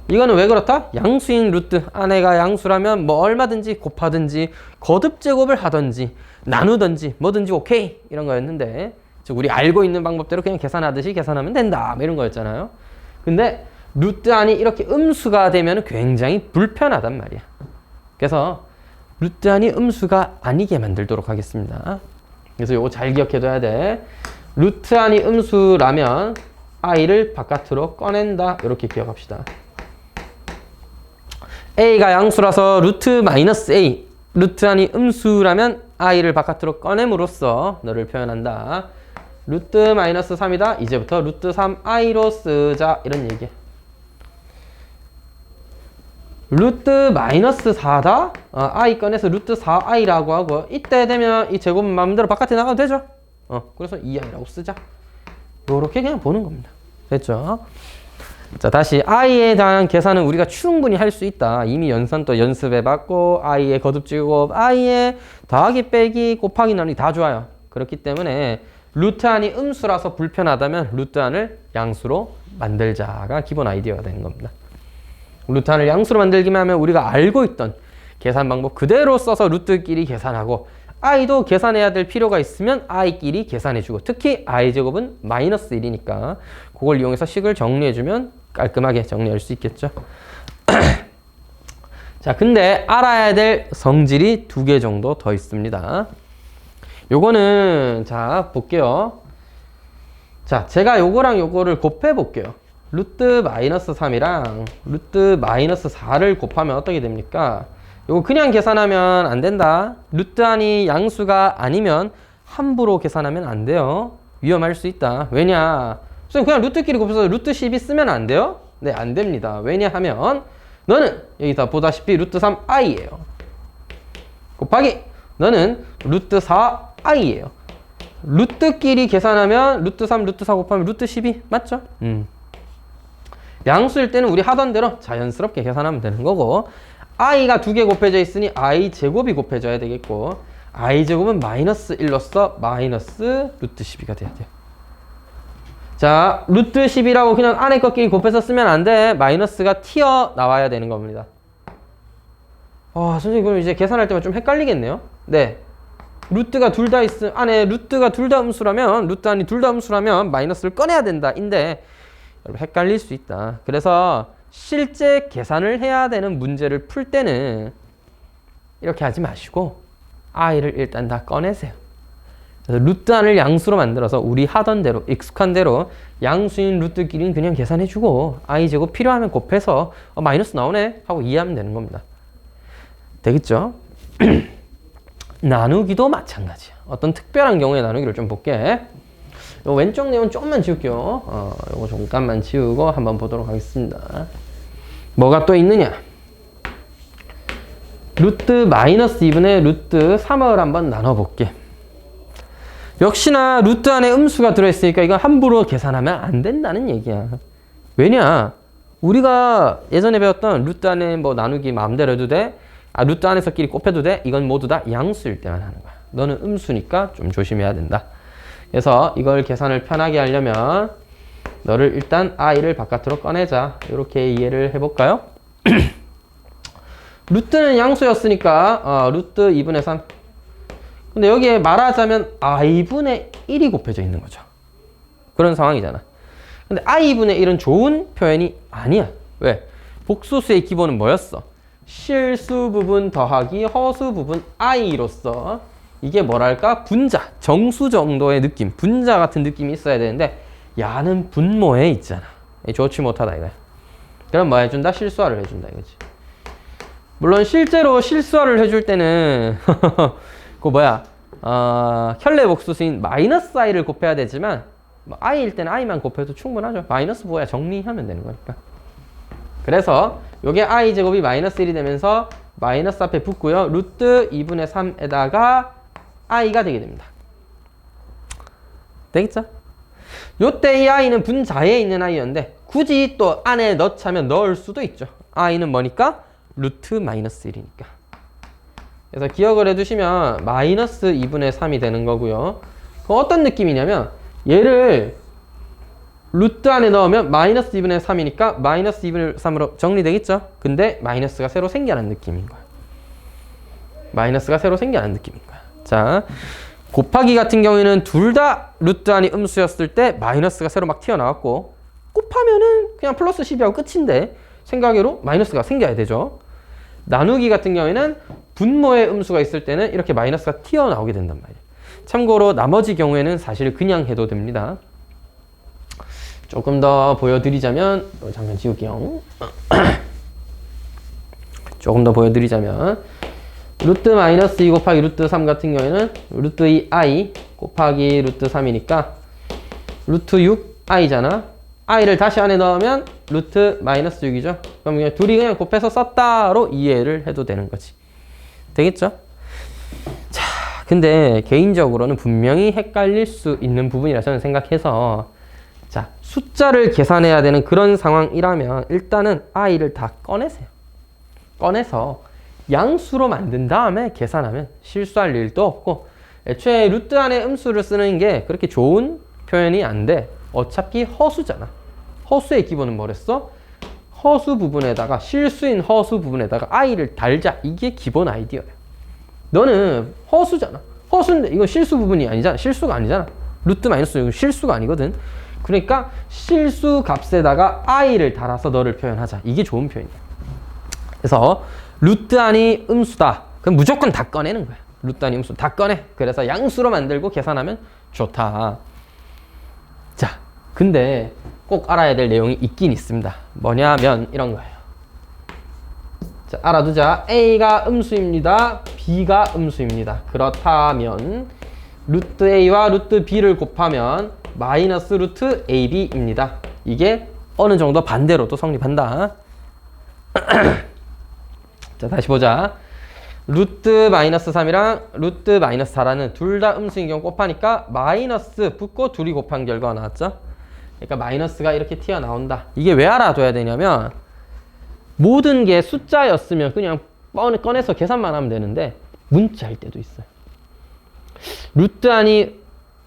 이거는 왜 그렇다? 양수인 루트, 안에가 양수라면 뭐 얼마든지 곱하든지 거듭제곱을 하든지 나누든지 뭐든지 오케이 이런 거였는데, 즉 우리 알고 있는 방법대로 그냥 계산하듯이 계산하면 된다 뭐 이런 거였잖아요. 근데 루트 안이 이렇게 음수가 되면 굉장히 불편하단 말이야. 그래서 루트 안이 음수가 아니게 만들도록 하겠습니다. 그래서 요거 잘 기억해둬야 돼. 루트 안이 음수라면 i를 바깥으로 꺼낸다, 이렇게 기억합시다. a가 양수라서 루트 마이너스 a, 루트 안이 음수라면 i를 바깥으로 꺼냄으로써 너를 표현한다. 루트 마이너스 3이다. 이제부터 루트 3i로 쓰자, 이런 얘기야. 루트 마이너스 4다 i 꺼내서 루트 4i라고 하고, 이때 되면 이 제곱은 마음대로 바깥에 나가도 되죠. 그래서 2i라고 쓰자. 요렇게 그냥 보는 겁니다. 됐죠? 자, 다시 i에 대한 계산은 우리가 충분히 할 수 있다. 이미 연산도 연습해봤고, i의 거듭제곱, i의 더하기 빼기 곱하기 나누기 다 좋아요. 그렇기 때문에 루트 안이 음수라서 불편하다면 루트 안을 양수로 만들자가 기본 아이디어가 되는 겁니다. 루트 안을 양수로 만들기만 하면 우리가 알고 있던 계산 방법 그대로 써서 루트끼리 계산하고, i도 계산해야 될 필요가 있으면 i끼리 계산해주고, 특히 i제곱은 마이너스 1이니까 그걸 이용해서 식을 정리해주면 깔끔하게 정리할 수 있겠죠. 자, 근데 알아야 될 성질이 2개 정도 더 있습니다. 요거는 자 볼게요. 자, 제가 요거랑 요거를 곱해 볼게요. 루트 마이너스 3이랑 루트 마이너스 4를 곱하면 어떻게 됩니까? 요거 그냥 계산하면 안 된다. 루트 안이 양수가 아니면 함부로 계산하면 안 돼요. 위험할 수 있다. 왜냐? 선생님 그냥 루트끼리 곱해서 루트 12 쓰면 안 돼요? 네, 안 됩니다. 왜냐하면 너는 여기서 보다시피 루트 3i예요. 곱하기 너는 루트 4i예요. 루트끼리 계산하면 루트 3, 루트 4 곱하면 루트 12 맞죠? 양수일 때는 우리 하던 대로 자연스럽게 계산하면 되는 거고, i가 2개 곱해져 있으니 i 제곱이 곱해져야 되겠고, i 제곱은 마이너스 1로서 마이너스 루트 12가 돼야 돼요. 자, 루트 10이라고 그냥 안에 것끼리 곱해서 쓰면 안 돼. 마이너스가 튀어나와야 되는 겁니다. 선생님 그럼 이제 계산할 때만 좀 헷갈리겠네요. 네. 루트가 둘 다 안에 루트가 둘 다 음수라면, 루트 안이 둘 다 음수라면 마이너스를 꺼내야 된다. 인데 여러분 헷갈릴 수 있다. 그래서 실제 계산을 해야 되는 문제를 풀 때는 이렇게 하지 마시고 i를 일단 다 꺼내세요. 그래서 루트 안을 양수로 만들어서 우리 하던 대로 익숙한 대로 양수인 루트끼리는 그냥 계산해주고, i 제곱 필요하면 곱해서 마이너스 나오네 하고 이해하면 되는 겁니다. 되겠죠? 나누기도 마찬가지야. 어떤 특별한 경우에 나누기를 좀 볼게. 요 왼쪽 내용 조금만 지울게요. 요거 잠깐만 지우고 한번 보도록 하겠습니다. 뭐가 또 있느냐? 루트 마이너스 2분의 루트 3을 한번 나눠볼게. 역시나 루트 안에 음수가 들어있으니까 이건 함부로 계산하면 안 된다는 얘기야. 왜냐? 우리가 예전에 배웠던 루트 안에 뭐 나누기 마음대로 해도 돼? 루트 안에서끼리 곱해도 돼? 이건 모두 다 양수일 때만 하는 거야. 너는 음수니까 좀 조심해야 된다. 그래서 이걸 계산을 편하게 하려면 너를 일단 i를 바깥으로 꺼내자. 이렇게 이해를 해볼까요? 루트는 양수였으니까 루트 2분의 3. 근데 여기에 말하자면 i분의 1이 곱해져 있는 거죠. 그런 상황이잖아. 근데 i분의 1은 좋은 표현이 아니야. 왜? 복소수의 기본은 뭐였어? 실수 부분 더하기 허수 부분 i로서 이게 뭐랄까? 분자, 정수 정도의 느낌, 분자 같은 느낌이 있어야 되는데 야는 분모에 있잖아. 좋지 못하다 이거야. 그럼 뭐 해준다? 실수화를 해준다 이거지. 물론 실제로 실수화를 해줄 때는 그 뭐야? 켤레 복수수인 마이너스 i를 곱해야 되지만 뭐 i일 때는 i만 곱해도 충분하죠. 마이너스 뭐야? 정리하면 되는 거니까. 그래서 요게 i 제곱이 마이너스 1이 되면서 마이너스 앞에 붙고요. 루트 2분의 3에다가 i가 되게 됩니다. 되겠죠? 요때 이 i는 분자에 있는 i였는데 굳이 또 안에 넣자면 넣을 수도 있죠. i는 뭐니까? 루트 마이너스 1이니까. 그래서 기억을 해두시면 마이너스 2분의 3이 되는 거고요. 그 어떤 느낌이냐면 얘를 루트 안에 넣으면 마이너스 2분의 3이니까 마이너스 2분의 3으로 정리되겠죠? 근데 마이너스가 새로 생겨난 느낌인 거야. 마이너스가 새로 생겨난 느낌인 거야. 자, 곱하기 같은 경우에는 둘 다 루트 안이 음수였을 때 마이너스가 새로 막 튀어나왔고, 곱하면은 그냥 플러스 12하고 끝인데 생각외로 마이너스가 생겨야 되죠. 나누기 같은 경우에는 분모의 음수가 있을 때는 이렇게 마이너스가 튀어나오게 된단 말이에요. 참고로 나머지 경우에는 사실 그냥 해도 됩니다. 조금 더 보여드리자면, 잠깐 지울게요. 조금 더 보여드리자면 루트 마이너스 2 곱하기 루트 3 같은 경우에는 루트 2i 곱하기 루트 3이니까 루트 6i잖아. i를 다시 안에 넣으면 루트 마이너스 6이죠. 그럼 그냥 둘이 그냥 곱해서 썼다로 이해를 해도 되는 거지. 되겠죠? 자, 근데 개인적으로는 분명히 헷갈릴 수 있는 부분이라 저는 생각해서, 자, 숫자를 계산해야 되는 그런 상황이라면 일단은 i를 다 꺼내세요. 꺼내서 양수로 만든 다음에 계산하면 실수할 일도 없고, 애초에 루트 안에 음수를 쓰는 게 그렇게 좋은 표현이 안 돼. 어차피 허수잖아. 허수의 기본은 뭐랬어? 허수 부분에다가, 실수인 허수 부분에다가 i를 달자. 이게 기본 아이디어야. 너는 허수잖아. 허수인데 이건 실수 부분이 아니잖아. 실수가 아니잖아. 루트 마이너스 6은 실수가 아니거든. 그러니까 실수 값에다가 i를 달아서 너를 표현하자. 이게 좋은 표현이야. 그래서 루트 안이 음수다. 그럼 무조건 다 꺼내는 거야. 루트 안이 음수 다 꺼내. 그래서 양수로 만들고 계산하면 좋다. 자, 근데 꼭 알아야 될 내용이 있긴 있습니다. 뭐냐면 이런 거예요. 자, 알아두자. A가 음수입니다. B가 음수입니다. 그렇다면 루트 A와 루트 B를 곱하면 마이너스 루트 AB입니다. 이게 어느 정도 반대로도 성립한다. 자, 다시 보자. 루트 마이너스 3이랑 루트 마이너스 4라는 둘 다 음수인 경우 곱하니까 마이너스 붙고 둘이 곱한 결과가 나왔죠. 그러니까 마이너스가 이렇게 튀어나온다. 이게 왜 알아둬야 되냐면 모든 게 숫자였으면 그냥 꺼내서 계산만 하면 되는데 문자일 때도 있어요. 루트 안이,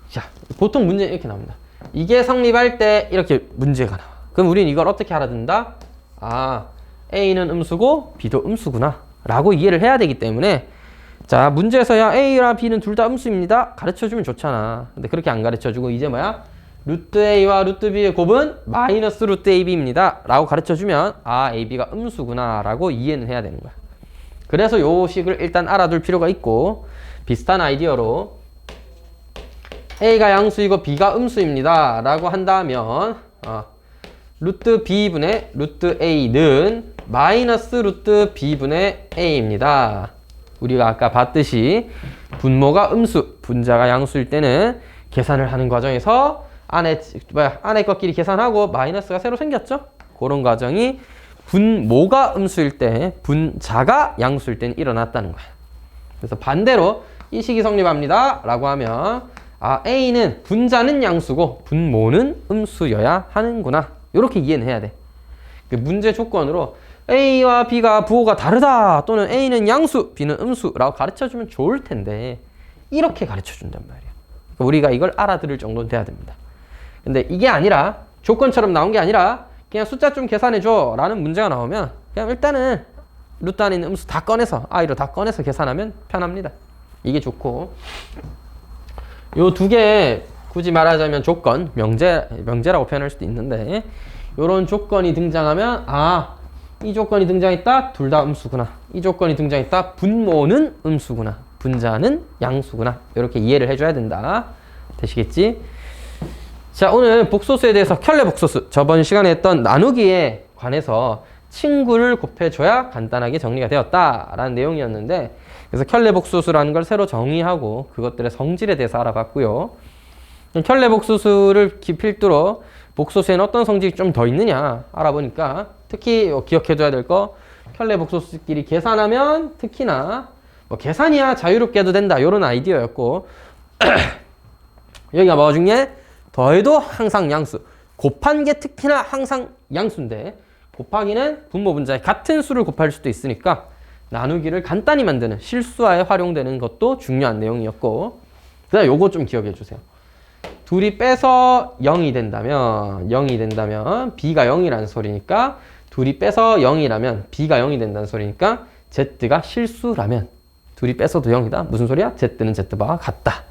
자, 보통 문제 이렇게 나옵니다. 이게 성립할 때 이렇게 문제가 나와. 그럼 우리는 이걸 어떻게 알아듣는다? 아, A는 음수고 B도 음수구나 라고 이해를 해야 되기 때문에, 자, 문제에서 야 A랑 B는 둘 다 음수입니다 가르쳐주면 좋잖아. 근데 그렇게 안 가르쳐주고 이제 뭐야? 루트 A와 루트 B의 곱은 마이너스 루트 AB입니다 라고 가르쳐주면 아, AB가 음수구나 라고 이해는 해야 되는 거야. 그래서 요 식을 일단 알아둘 필요가 있고, 비슷한 아이디어로 A가 양수이고 B가 음수입니다 라고 한다면 루트 B분의 루트 A는 마이너스 루트 B분의 A입니다. 우리가 아까 봤듯이 분모가 음수, 분자가 양수일 때는 계산을 하는 과정에서 안에 것끼리 계산하고 마이너스가 새로 생겼죠? 그런 과정이 분모가 음수일 때, 분자가 양수일 때는 일어났다는 거야. 그래서 반대로 이 식이 성립합니다 라고 하면 아, A는 분자는 양수고 분모는 음수여야 하는구나. 이렇게 이해는 해야 돼. 문제 조건으로 A와 B가 부호가 다르다 또는 A는 양수, B는 음수라고 가르쳐주면 좋을 텐데 이렇게 가르쳐준단 말이야. 우리가 이걸 알아들을 정도는 돼야 됩니다. 근데 이게 아니라, 조건처럼 나온 게 아니라 그냥 숫자 좀 계산해줘 라는 문제가 나오면 그냥 일단은 루트 안에 있는 음수 다 꺼내서, i로 다 꺼내서 계산하면 편합니다. 이게 좋고, 요 두 개 굳이 말하자면 조건, 명제라고 표현할 수도 있는데, 요런 조건이 등장하면 아, 이 조건이 등장했다, 둘 다 음수구나. 이 조건이 등장했다, 분모는 음수구나, 분자는 양수구나. 이렇게 이해를 해줘야 된다. 되시겠지? 자, 오늘 복소수에 대해서 켤레 복소수, 저번 시간에 했던 나누기에 관해서 친구를 곱해줘야 간단하게 정리가 되었다라는 내용이었는데, 그래서 켤레 복소수라는 걸 새로 정의하고 그것들의 성질에 대해서 알아봤고요. 켤레 복소수를 필두로 복소수에는 어떤 성질이 좀 더 있느냐 알아보니까, 특히 기억해둬야 될 거, 켤레 복소수끼리 계산하면 특히나 뭐 계산이야 자유롭게 해도 된다 이런 아이디어였고 여기가 뭐 중에 더해도 항상 양수, 곱한 게 특히나 항상 양수인데 곱하기는 분모 분자의 같은 수를 곱할 수도 있으니까 나누기를 간단히 만드는 실수화에 활용되는 것도 중요한 내용이었고, 그다음 요거 좀 기억해 주세요. 둘이 빼서 0이 된다면 B가 0이라는 소리니까, 둘이 빼서 0이라면 B가 0이 된다는 소리니까 Z가 실수라면 둘이 빼서도 0이다. 무슨 소리야? Z는 Z바와 같다.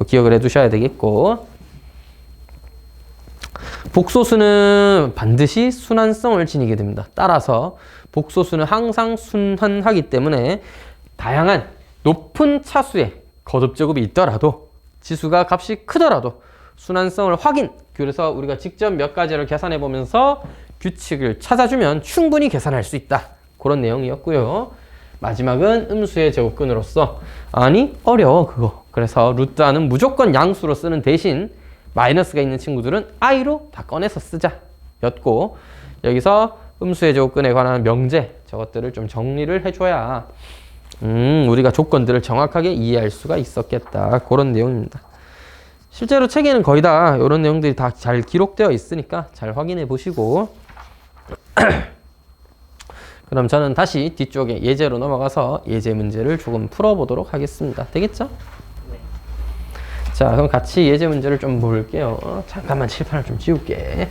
기억을 해 두셔야 되겠고, 복소수는 반드시 순환성을 지니게 됩니다. 따라서 복소수는 항상 순환하기 때문에 다양한 높은 차수에 거듭제곱이 있더라도, 지수가 값이 크더라도 순환성을 확인, 그래서 우리가 직접 몇 가지를 계산해 보면서 규칙을 찾아주면 충분히 계산할 수 있다. 그런 내용이었고요. 마지막은 음수의 제곱근으로서, 아니 어려워 그거. 그래서 루트는 무조건 양수로 쓰는 대신 마이너스가 있는 친구들은 i로 다 꺼내서 쓰자 였고, 여기서 음수의 제곱근에 관한 명제 저것들을 좀 정리를 해줘야 우리가 조건들을 정확하게 이해할 수가 있었겠다. 그런 내용입니다. 실제로 책에는 거의 다 이런 내용들이 다 잘 기록되어 있으니까 잘 확인해 보시고 그럼 저는 다시 뒤쪽에 예제로 넘어가서 예제 문제를 조금 풀어보도록 하겠습니다. 되겠죠? 네. 자, 그럼 같이 예제 문제를 좀 볼게요. 잠깐만 칠판을 좀 지울게.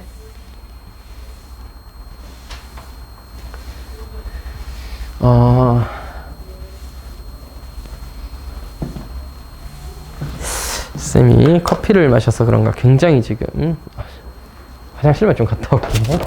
쌤이 커피를 마셔서 그런가 굉장히 지금 화장실만 좀 갔다 올게요.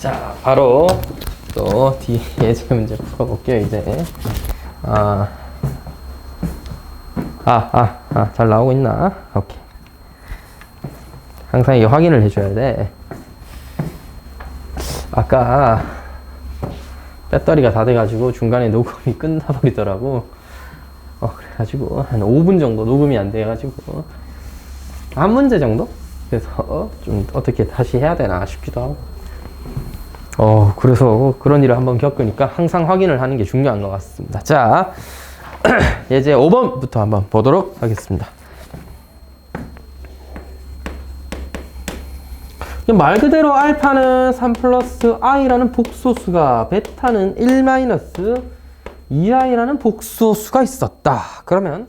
자, 바로 또 뒤에 예제 문제 풀어볼게요, 이제. 잘 나오고 있나? 오케이. 항상 이 확인을 해줘야 돼. 아까 배터리가 다 돼가지고 중간에 녹음이 끝나버리더라고. 그래가지고 한 5분 정도 녹음이 안 돼가지고 한 문제 정도? 그래서 좀 어떻게 다시 해야 되나 싶기도 하고. 그래서 그런 일을 한번 겪으니까 항상 확인을 하는 게 중요한 것 같습니다. 자, 예제 5번부터 한번 보도록 하겠습니다. 말 그대로 알파는 3 플러스 i라는 복소수가 베타는 1 마이너스 2i라는 복소수가 있었다. 그러면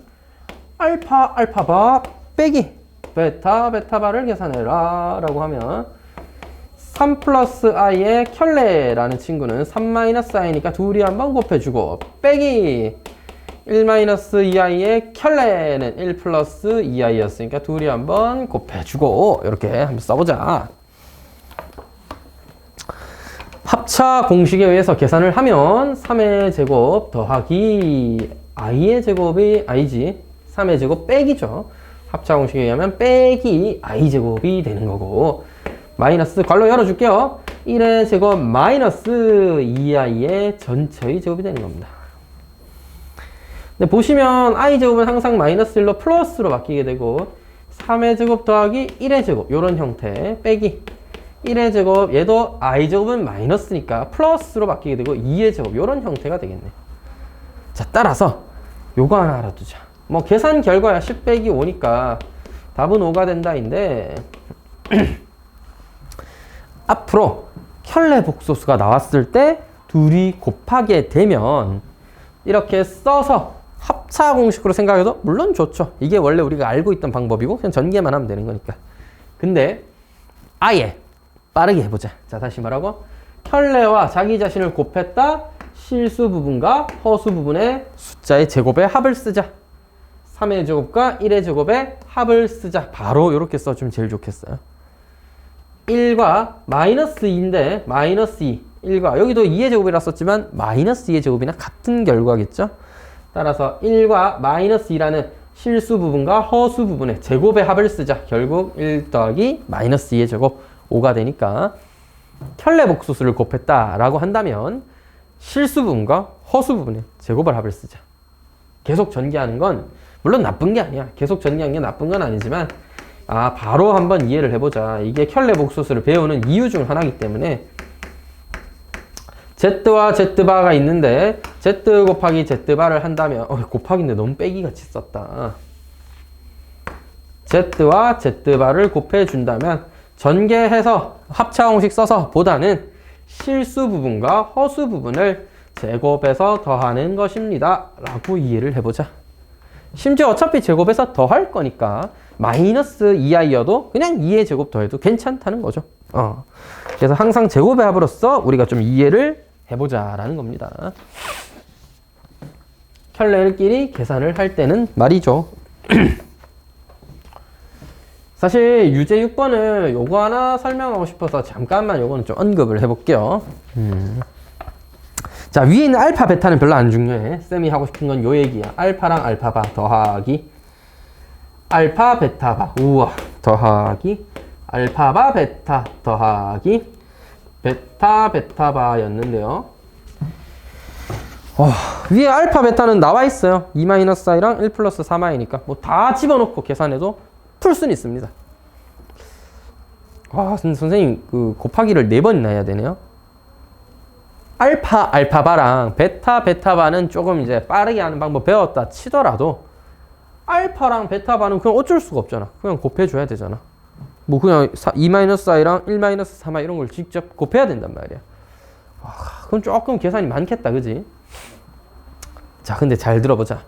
알파바 빼기 베타바를 계산해라 라고 하면 3 플러스 i의 켤레라는 친구는 3 마이너스 i니까 둘이 한번 곱해주고 빼기 1 마이너스 2i의 켤레는 1 플러스 2i였으니까 둘이 한번 곱해주고 이렇게 한번 써보자. 합차 공식에 의해서 계산을 하면 3의 제곱 더하기 i의 제곱이 i지 3의 제곱 빼기죠. 합차 공식에 의하면 빼기 i 제곱이 되는 거고 마이너스 괄호 열어줄게요. 1의 제곱 마이너스 2i의 전체의 제곱이 되는 겁니다. 근데 보시면 i 제곱은 항상 마이너스 1로 플러스로 바뀌게 되고 3의 제곱 더하기 1의 제곱 이런 형태 빼기 1의 제곱, 얘도 I 제곱은 마이너스니까 플러스로 바뀌게 되고 2의 제곱, 요런 형태가 되겠네. 자, 따라서 요거 하나 알아두자. 뭐 계산 결과야 10 빼기 5니까 답은 5가 된다인데 앞으로 켤레 복소수가 나왔을 때 둘이 곱하게 되면 이렇게 써서 합차 공식으로 생각해도 물론 좋죠. 이게 원래 우리가 알고 있던 방법이고 그냥 전개만 하면 되는 거니까. 근데 아예 빠르게 해보자. 자, 다시 말하고 켤레와 자기 자신을 곱했다. 실수 부분과 허수 부분의 숫자의 제곱의 합을 쓰자. 3의 제곱과 1의 제곱의 합을 쓰자. 바로 이렇게 써주면 제일 좋겠어요. 1과 마이너스 2인데 마이너스 2, 1과 여기도 2의 제곱이라 썼지만 마이너스 2의 제곱이나 같은 결과겠죠. 따라서 1과 마이너스 2라는 실수 부분과 허수 부분의 제곱의 합을 쓰자. 결국 1 더하기 마이너스 2의 제곱 5가 되니까 켤레 복소수를 곱했다라고 한다면 실수 부분과 허수 부분의 제곱을 합을 쓰자. 계속 전개하는 건 물론 나쁜 게 아니야. 계속 전개하는 게 나쁜 건 아니지만 바로 한번 이해를 해보자. 이게 켤레 복소수를 배우는 이유 중 하나이기 때문에 Z와 Z바가 있는데 Z 곱하기 Z바를 한다면 곱하기인데 너무 빼기 같이 썼다. Z와 Z바를 곱해준다면 전개해서 합차 공식 써서 보다는 실수 부분과 허수 부분을 제곱해서 더하는 것입니다. 라고 이해를 해보자. 심지어 어차피 제곱해서 더할 거니까 마이너스 2i여도 그냥 2의 제곱 더해도 괜찮다는 거죠. 그래서 항상 제곱의 합으로서 우리가 좀 이해를 해보자 라는 겁니다. 켤레끼리 계산을 할 때는 말이죠. 사실 유제 6번을 요거 하나 설명하고 싶어서 잠깐만 요거는 좀 언급을 해볼게요. 자, 위에 있는 알파, 베타는 별로 안 중요해. 쌤이 하고 싶은 건 요 얘기야. 알파랑 알파바 더하기 알파, 베타바. 우와. 더하기 알파바, 베타 더하기 베타, 베타바였는데요. 위에 알파, 베타는 나와 있어요. 2-i랑 1 플러스 3i니까 뭐 다 집어넣고 계산해도 풀 수는 있습니다. 선생님 그 곱하기를 4번이나 해야 되네요. 알파, 알파바랑 베타, 베타바는 조금 이제 빠르게 하는 방법 배웠다 치더라도 알파랑 베타바는 그냥 어쩔 수가 없잖아. 그냥 곱해줘야 되잖아. 뭐 그냥 2-i랑 1-3i 이런 걸 직접 곱해야 된단 말이야. 그럼 조금 계산이 많겠다, 그지? 자, 근데 잘 들어보자.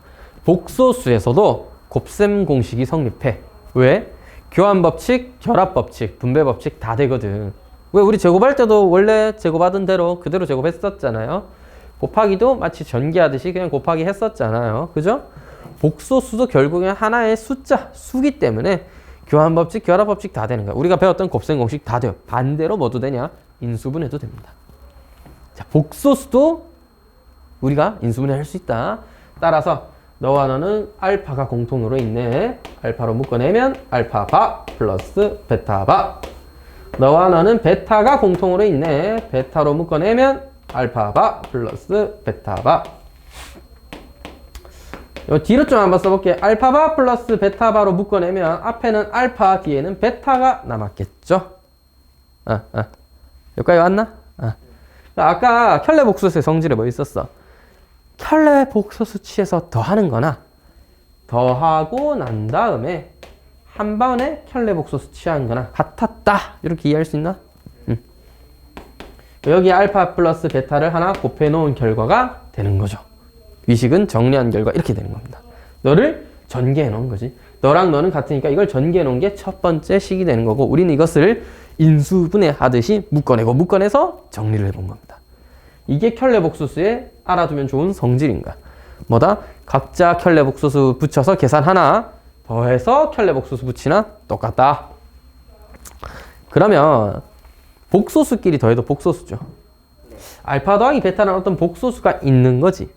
복소수에서도 곱셈 공식이 성립해. 왜? 교환법칙, 결합법칙, 분배법칙 다 되거든. 왜? 우리 제곱할 때도 원래 제곱하던 대로 그대로 제곱했었잖아요. 곱하기도 마치 전개하듯이 그냥 곱하기 했었잖아요. 그죠? 복소수도 결국엔 하나의 숫자, 수기 때문에 교환법칙, 결합법칙 다 되는 거야. 우리가 배웠던 곱셈 공식 다 돼요. 반대로 뭐도 되냐? 인수분해도 됩니다. 자, 복소수도 우리가 인수분해 할 수 있다. 따라서 너와 너는 알파가 공통으로 있네. 알파로 묶어내면 알파바 플러스 베타바. 너와 너는 베타가 공통으로 있네. 베타로 묶어내면 알파바 플러스 베타바. 요 뒤로 좀 한번 써볼게. 알파바 플러스 베타바로 묶어내면 앞에는 알파, 뒤에는 베타가 남았겠죠? 여기까지 왔나? 아까 켤레 복소수의 성질에 뭐 있었어? 켤레 복소수 취해서 더하는 거나 더하고 난 다음에 한 번에 켤레 복소수 취한 거나 같았다. 이렇게 이해할 수 있나? 여기 알파 플러스 베타를 하나 곱해 놓은 결과가 되는 거죠. 위식은 정리한 결과 이렇게 되는 겁니다. 너를 전개해 놓은 거지. 너랑 너는 같으니까 이걸 전개해 놓은 게 첫 번째 식이 되는 거고 우리는 이것을 인수분해 하듯이 묶어내서 정리를 해본 겁니다. 이게 켤레 복소수의 알아두면 좋은 성질인 거야. 뭐다? 각자 켤레 복소수 붙여서 계산하나 더해서 켤레 복소수 붙이나 똑같다. 그러면 복소수끼리 더해도 복소수죠. 알파 더하기 베타는 어떤 복소수가 있는 거지.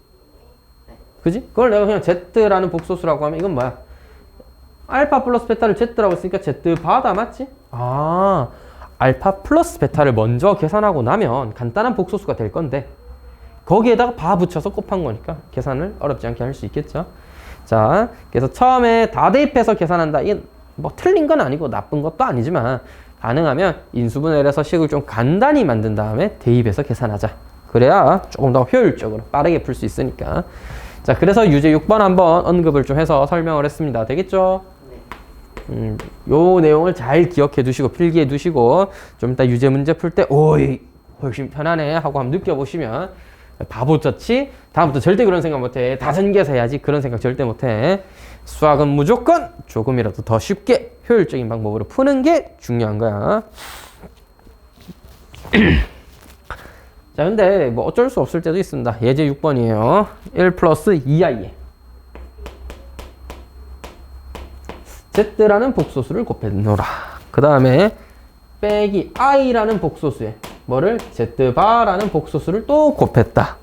그지? 그걸 내가 그냥 Z라는 복소수라고 하면 이건 뭐야? 알파 플러스 베타를 Z라고 했으니까 Z바다 맞지? 알파 플러스 베타를 먼저 계산하고 나면 간단한 복소수가 될 건데 거기에다가 바 붙여서 곱한 거니까 계산을 어렵지 않게 할 수 있겠죠. 자, 그래서 처음에 다 대입해서 계산한다. 이게 뭐 틀린 건 아니고 나쁜 것도 아니지만 가능하면 인수분해를 해서 식을 좀 간단히 만든 다음에 대입해서 계산하자. 그래야 조금 더 효율적으로 빠르게 풀 수 있으니까. 자, 그래서 유제 6번 한번 언급을 좀 해서 설명을 했습니다. 되겠죠? 요 내용을 잘 기억해 두시고 필기해 두시고 좀 이따 유제 문제 풀 때 오이 훨씬 편하네 하고 한번 느껴보시면 바보같이 다음부터 절대 그런 생각 못해. 다 전개해서 해야지. 그런 생각 절대 못해. 수학은 무조건 조금이라도 더 쉽게 효율적인 방법으로 푸는 게 중요한 거야. 자, 근데 뭐 어쩔 수 없을 때도 있습니다. 예제 6번이에요. 1 플러스 2i에 z라는 복소수를 곱해놓으라. 그 다음에 빼기 i라는 복소수에 뭐를? z바라는 복소수를 또 곱했다.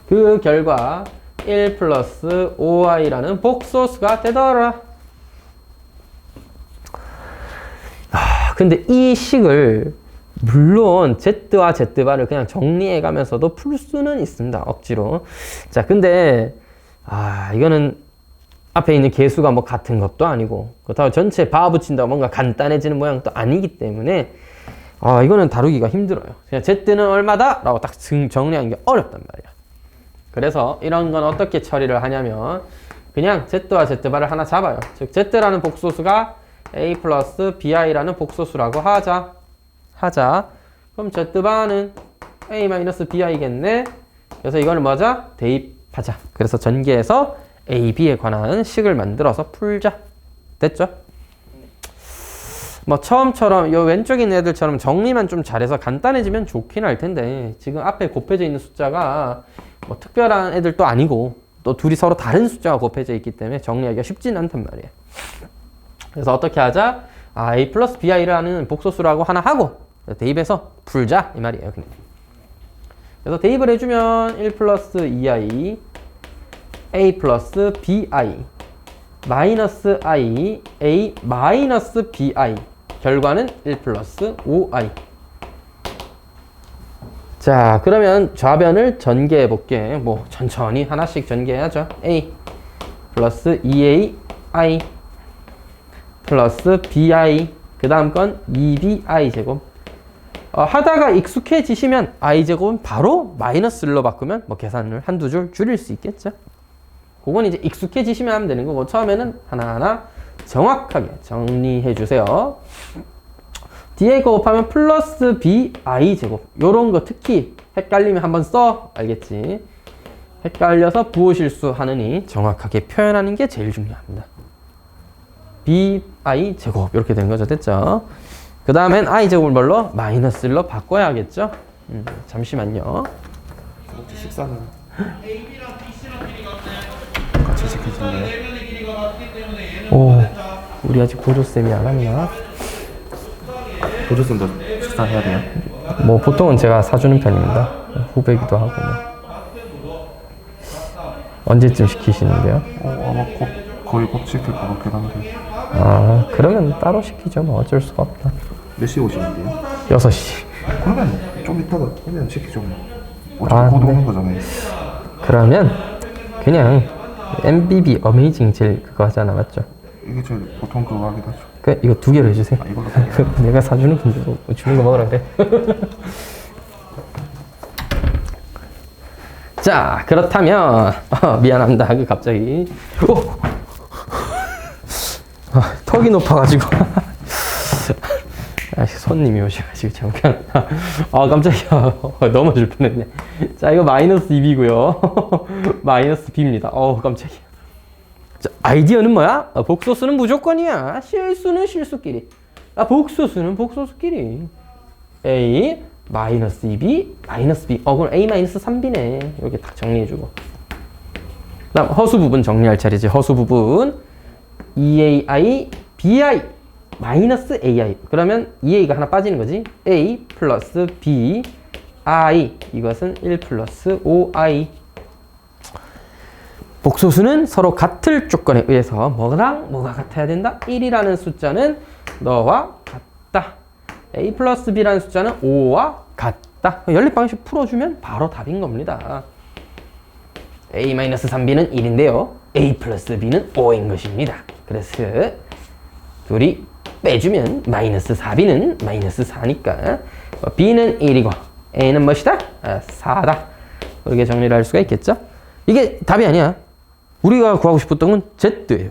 그 결과 1 플러스 5i라는 복소수가 되더라. 근데 이 식을 물론 z와 z바를 그냥 정리해 가면서도 풀 수는 있습니다. 억지로. 자, 근데 이거는 앞에 있는 개수가 뭐 같은 것도 아니고 그렇다고 전체 바 붙인다고 뭔가 간단해지는 모양도 아니기 때문에 이거는 다루기가 힘들어요. 그냥 z는 얼마다? 라고 딱 정리하는 게 어렵단 말이야. 그래서 이런 건 어떻게 처리를 하냐면 그냥 z와 z바를 하나 잡아요. 즉 z라는 복소수가 a 플러스 bi라는 복소수라고 하자. 그럼 z바는 a 마이너스 bi겠네. 그래서 이거는 뭐자? 대입하자. 그래서 전개해서 a, b에 관한 식을 만들어서 풀자. 됐죠? 뭐 처음처럼 요 왼쪽에 있는 애들처럼 정리만 좀 잘해서 간단해지면 좋긴 할 텐데 지금 앞에 곱해져 있는 숫자가 뭐 특별한 애들도 아니고 또 둘이 서로 다른 숫자가 곱해져 있기 때문에 정리하기가 쉽진 않단 말이에요. 그래서 어떻게 하자? a 플러스 bi라는 복소수라고 하나 하고 대입해서 풀자 이 말이에요. 그래서 대입을 해주면 1 플러스 2i a 플러스 bi 마이너스 i a 마이너스 bi 결과는 1 플러스 5i. 자, 그러면 좌변을 전개해 볼게. 뭐 천천히 하나씩 전개해야죠. a 플러스 2ai 플러스 bi 그 다음 건 2bi 제곱. 하다가 익숙해지시면 i 제곱은 바로 마이너스 1로 바꾸면 뭐 계산을 한두 줄 줄일 수 있겠죠. 그건 이제 익숙해지시면 하면 되는 거고 처음에는 하나하나 정확하게 정리해 주세요. 뒤에 거 곱하면 플러스 bi 제곱 요런 거 특히 헷갈리면 한번 써. 알겠지? 헷갈려서 부호실수 하느니 정확하게 표현하는 게 제일 중요합니다. bi 제곱 이렇게 된 거죠. 됐죠? 그 다음엔 i 제곱을 뭘로? 마이너스 1로 바꿔야겠죠? 잠시만요. 식사는 같이 시키실래요? 오, 우리 아직 보조쌤이 안 왔나? 보조쌤도 식사해야 돼요? 뭐 보통은 제가 사주는 편입니다. 후배기도 하고 뭐. 언제쯤 시키시는데요? 아마 거의 곧 시킬 것 같긴 한데. 그러면 따로 시키죠. 뭐 어쩔 수가 없다. 몇 시에 오시는데요? 6시. 그러면 좀 이따가 오면 시키죠. 어차피 곧 오는 거잖아요. 그러면 그냥 MBB 어메이징 젤 그거 하잖아. 맞죠? 이게 제일 보통 그거 하기도 하죠. 이거 2개로 해주세요. 이걸로 내가 사주는 건데 주는 거 먹으라 그래. 자, 그렇다면 미안합니다. 갑자기 턱이 높아가지고 손님이 오셔가지고 잠깐 깜짝이야. 넘어질 뻔했네. 자, 이거 마이너스 2b고요 마이너스 b입니다. 깜짝이야. 자, 아이디어는 뭐야? 복소수는 무조건이야. 실수는 실수끼리. 복소수는 복소수끼리. a 마이너스 2b 마이너스 b. 그럼 a 마이너스 3b네. 이렇게 딱 정리해주고. 그다음 허수 부분 정리할 차례지. 허수 부분 2ai bi 마이너스 ai. 그러면 2a가 하나 빠지는 거지. a 플러스 b i 이것은 1 플러스 5i. 복소수는 서로 같을 조건에 의해서 뭐랑 뭐가 같아야 된다? 1이라는 숫자는 너와 같다. a 플러스 b라는 숫자는 5와 같다. 연립방식 풀어주면 바로 답인 겁니다. a 마이너스 3b는 1인데요. a 플러스 b는 5인 것입니다. 그래서 둘이 빼주면 마이너스 4b는 마이너스 4니까 b는 1이고 a는 무엇이다? 4다. 그렇게 정리를 할 수가 있겠죠? 이게 답이 아니야. 우리가 구하고 싶었던 건 z예요.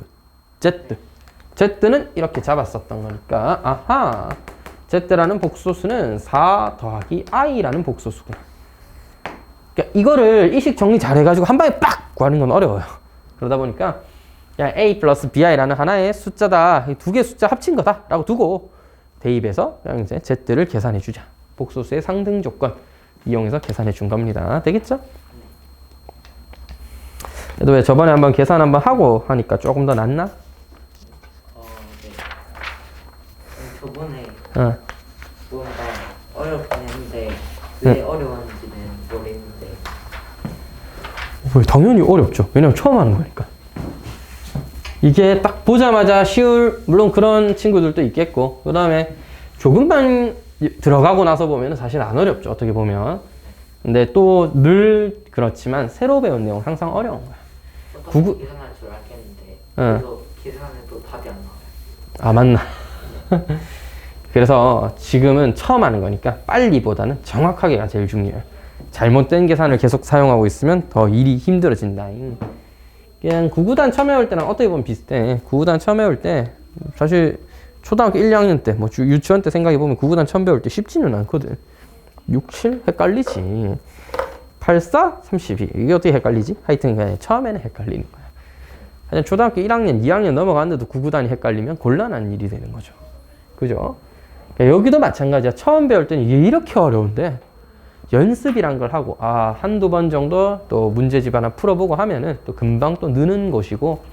z는 이렇게 잡았었던 거니까 아하, z라는 복소수는 4 더하기 i라는 복소수구나. 그러니까 이거를 이식 정리 잘 해가지고 한 방에 빡 구하는 건 어려워요. 그러다 보니까 그냥 a 플러스 bi라는 하나의 숫자다, 두 개 숫자 합친 거다 라고 두고 대입해서 그냥 이제 z를 계산해 주자. 복소수의 상등 조건 이용해서 계산해 준 겁니다. 되겠죠? 그래도 왜 저번에 한번 계산 한번 하고 하니까 조금 더 낫나? 네. 저번에 어. 뭔가 어렵긴 했는데 왜 어려웠는지는 모르겠는데 당연히 어렵죠. 왜냐면 처음 하는 거니까. 이게 딱 보자마자 물론 그런 친구들도 있겠고, 그 다음에 조금만 들어가고 나서 보면 사실 안 어렵죠. 어떻게 보면. 근데 또 늘 그렇지만 새로 배운 내용은 항상 어려운 거야. 똑같이 계산할 줄 알겠는데 응. 그래서 계산해도 답이 안 나와요. 아, 맞나? 그래서 지금은 처음 하는 거니까 빨리보다는 정확하게가 제일 중요해요. 잘못된 계산을 계속 사용하고 있으면 더 일이 힘들어진다. 그냥 구구단 처음 해올 때랑 어떻게 보면 비슷해. 구구단 처음 해올 때 사실 초등학교 1, 2학년 때, 뭐 유치원 때 생각해보면 구구단 처음 배울 때 쉽지는 않거든. 6, 7? 헷갈리지. 8, 4, 32. 이게 어떻게 헷갈리지? 하여튼 그냥 처음에는 헷갈리는 거야. 하여튼 초등학교 1학년, 2학년 넘어갔는데도 구구단이 헷갈리면 곤란한 일이 되는 거죠. 그죠? 그러니까 여기도 마찬가지야. 처음 배울 때는 이게 이렇게 어려운데 연습이란 걸 하고 한두 번 정도 또 문제집 하나 풀어보고 하면은 또 금방 또 느는 것이고,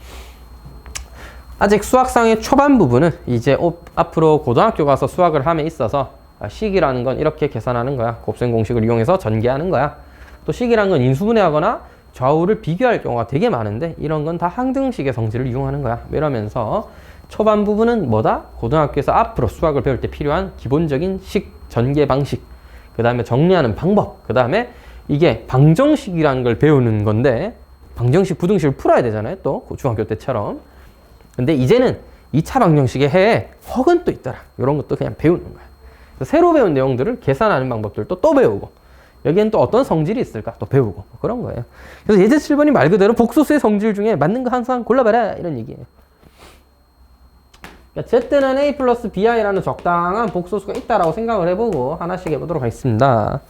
아직 수학상의 초반 부분은 이제 앞으로 고등학교 가서 수학을 함에 있어서 식이라는 건 이렇게 계산하는 거야. 곱셈 공식을 이용해서 전개하는 거야. 또 식이라는 건 인수분해하거나 좌우를 비교할 경우가 되게 많은데 이런 건 다 항등식의 성질을 이용하는 거야. 이러면서 초반 부분은 뭐다? 고등학교에서 앞으로 수학을 배울 때 필요한 기본적인 식, 전개 방식, 그 다음에 정리하는 방법, 그 다음에 이게 방정식이라는 걸 배우는 건데 방정식, 부등식을 풀어야 되잖아요. 또 중학교 때처럼. 근데 이제는 2차 방정식에 허근 또 있더라. 이런 것도 그냥 배우는 거야. 새로 배운 내용들을 계산하는 방법들도 또 배우고, 여기엔 또 어떤 성질이 있을까 또 배우고, 뭐 그런 거예요. 그래서 예제 7번이 말 그대로 복소수의 성질 중에 맞는 거 항상 골라봐라 이런 얘기예요. 그러니까 z는 a 플러스 bi라는 적당한 복소수가 있다라고 생각을 해보고 하나씩 해보도록 하겠습니다.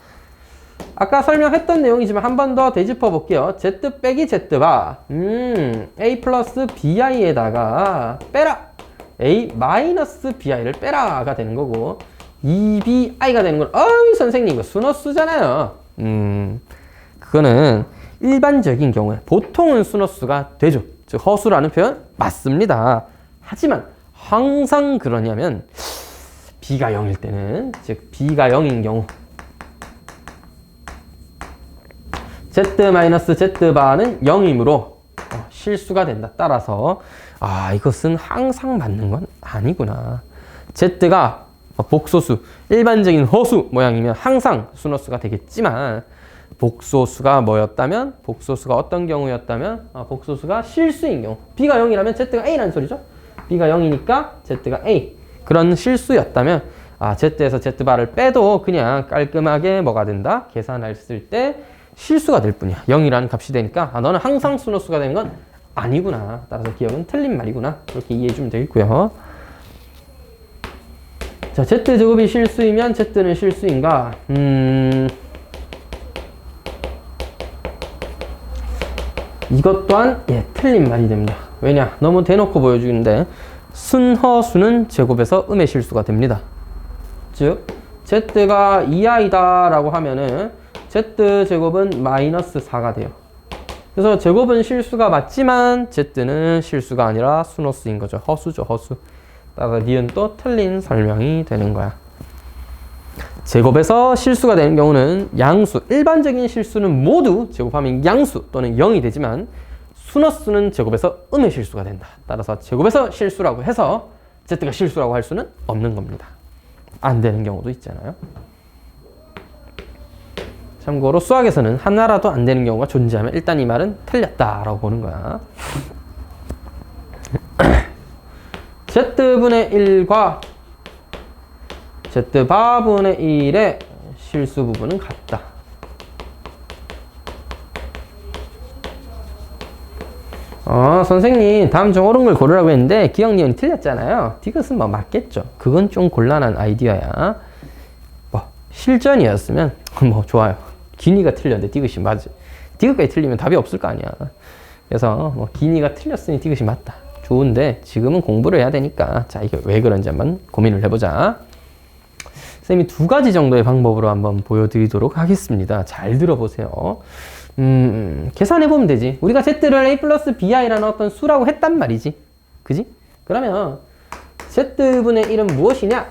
아까 설명했던 내용이지만 한 번 더 되짚어 볼게요. z 빼기 z바 a 플러스 bi에다가 빼라, a 마이너스 bi를 빼라가 되는 거고, 2bi가 되는 건 선생님 이거 순허수잖아요. 그거는 일반적인 경우에 보통은 순허수가 되죠. 즉 허수라는 표현 맞습니다. 하지만 항상 그러냐면 b가 0일 때는, 즉 b가 0인 경우 z-z바는 0이므로 실수가 된다. 따라서 이것은 항상 맞는 건 아니구나. z가 복소수, 일반적인 허수 모양이면 항상 순허수가 되겠지만, 복소수가 뭐였다면, 복소수가 어떤 경우였다면, 복소수가 실수인 경우, b가 0이라면 z가 a라는 소리죠. b가 0이니까 z가 a, 그런 실수였다면 z에서 z바를 빼도 그냥 깔끔하게 뭐가 된다? 계산했을 때 실수가 될 뿐이야. 0이라는 값이 되니까 너는 항상 순허수가 되는 건 아니구나. 따라서 기억은 틀린 말이구나. 그렇게 이해해 주면 되겠고요. 자, z제곱이 실수이면 z는 실수인가? 이것 또한 틀린 말이 됩니다. 왜냐? 너무 대놓고 보여주는데 순허수는 제곱에서 음의 실수가 됩니다. 즉 z가 2i다 라고 하면은 z제곱은 마이너스 4가 돼요. 그래서 제곱은 실수가 맞지만 z는 실수가 아니라 순허수인 거죠. 허수죠, 허수. 따라서 니은 또 틀린 설명이 되는 거야. 제곱에서 실수가 되는 경우는 양수, 일반적인 실수는 모두 제곱하면 양수 또는 0이 되지만 순허수는 제곱에서 음의 실수가 된다. 따라서 제곱에서 실수라고 해서 z가 실수라고 할 수는 없는 겁니다. 안 되는 경우도 있잖아요. 참고로 수학에서는 하나라도 안 되는 경우가 존재하면 일단 이 말은 틀렸다라고 보는 거야. Z분의 1과 Z바분의 1의 실수 부분은 같다. 선생님 다음 중 옳은 걸 고르라고 했는데 기억 니은이 틀렸잖아요. 디귿은 뭐 맞겠죠. 그건 좀 곤란한 아이디어야. 뭐 실전이었으면 뭐 좋아요. 기니가 틀렸는데 디귿이 맞지. 디귿까지 틀리면 답이 없을 거 아니야. 그래서 뭐 기니가 틀렸으니 디귿이 맞다. 좋은데 지금은 공부를 해야 되니까 자 이게 왜 그런지 한번 고민을 해보자. 쌤이 두 가지 정도의 방법으로 한번 보여드리도록 하겠습니다. 잘 들어보세요. 계산해보면 되지. 우리가 Z를 A 플러스 BI라는 어떤 수라고 했단 말이지. 그지? 그러면 Z분의 1은 무엇이냐?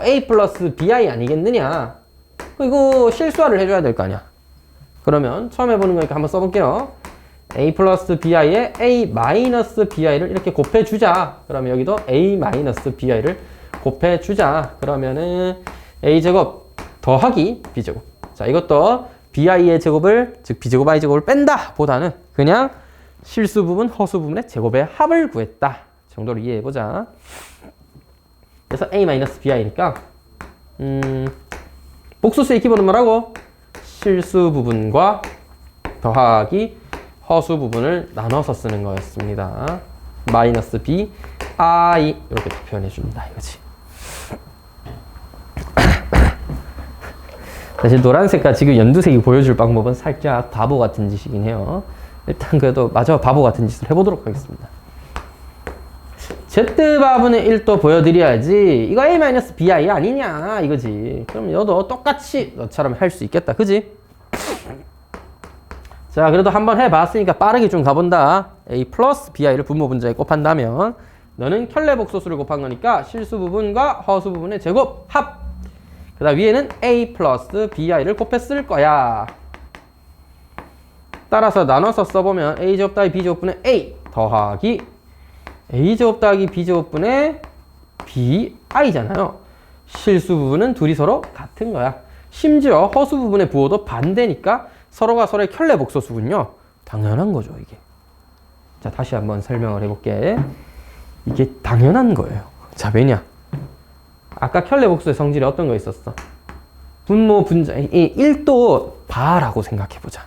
A 플러스 BI 아니겠느냐? 이거 실수화를 해줘야 될 거 아니야. 그러면 처음 해보는 거니까 한번 써볼게요. A 플러스 BI에 A 마이너스 BI를 이렇게 곱해주자. 그러면 여기도 A 마이너스 BI를 곱해주자. 그러면은 A제곱 더하기 B제곱. 자, 이것도 BI의 제곱을, 즉 B제곱 I제곱을 뺀다 보다는 그냥 실수 부분, 허수 부분의 제곱의 합을 구했다 정도로 이해해보자. 그래서 A-BI니까 복수수의 기본은 뭐라고? 실수 부분과 더하기 허수 부분을 나눠서 쓰는 거였습니다. 마이너스 B, I 이렇게 표현해준다 이거지. 사실 노란색과 지금 연두색이 보여줄 방법은 살짝 바보 같은 짓이긴 해요. 일단 그래도 마저 바보 같은 짓을 해보도록 하겠습니다. Z바분의 1도 보여드려야지. 이거 A-BI 아니냐 이거지. 그럼 너도 똑같이 너처럼 할 수 있겠다. 그지? 자, 그래도 한번 해봤으니까 빠르게 좀 가본다. A 플러스 BI를 분모 분자에 곱한다면 너는 켤레복소수를 곱한 거니까 실수 부분과 허수 부분의 제곱 합. 그 다음 위에는 A 플러스 BI를 곱했을 거야. 따라서 나눠서 써보면 A제곱 더하기 B제곱분의 A 더하기 A제곱 더하기 B제곱분의 BI잖아요. 실수 부분은 둘이 서로 같은 거야. 심지어 허수 부분의 부호도 반대니까 서로가 서로의 켤레복소수군요. 당연한 거죠, 이게. 자, 다시 한번 설명을 해볼게. 이게 당연한 거예요. 자, 왜냐? 아까 켤레복수의 성질이 어떤 거 있었어? 분모 분자, 이 1도 바라고 생각해보자.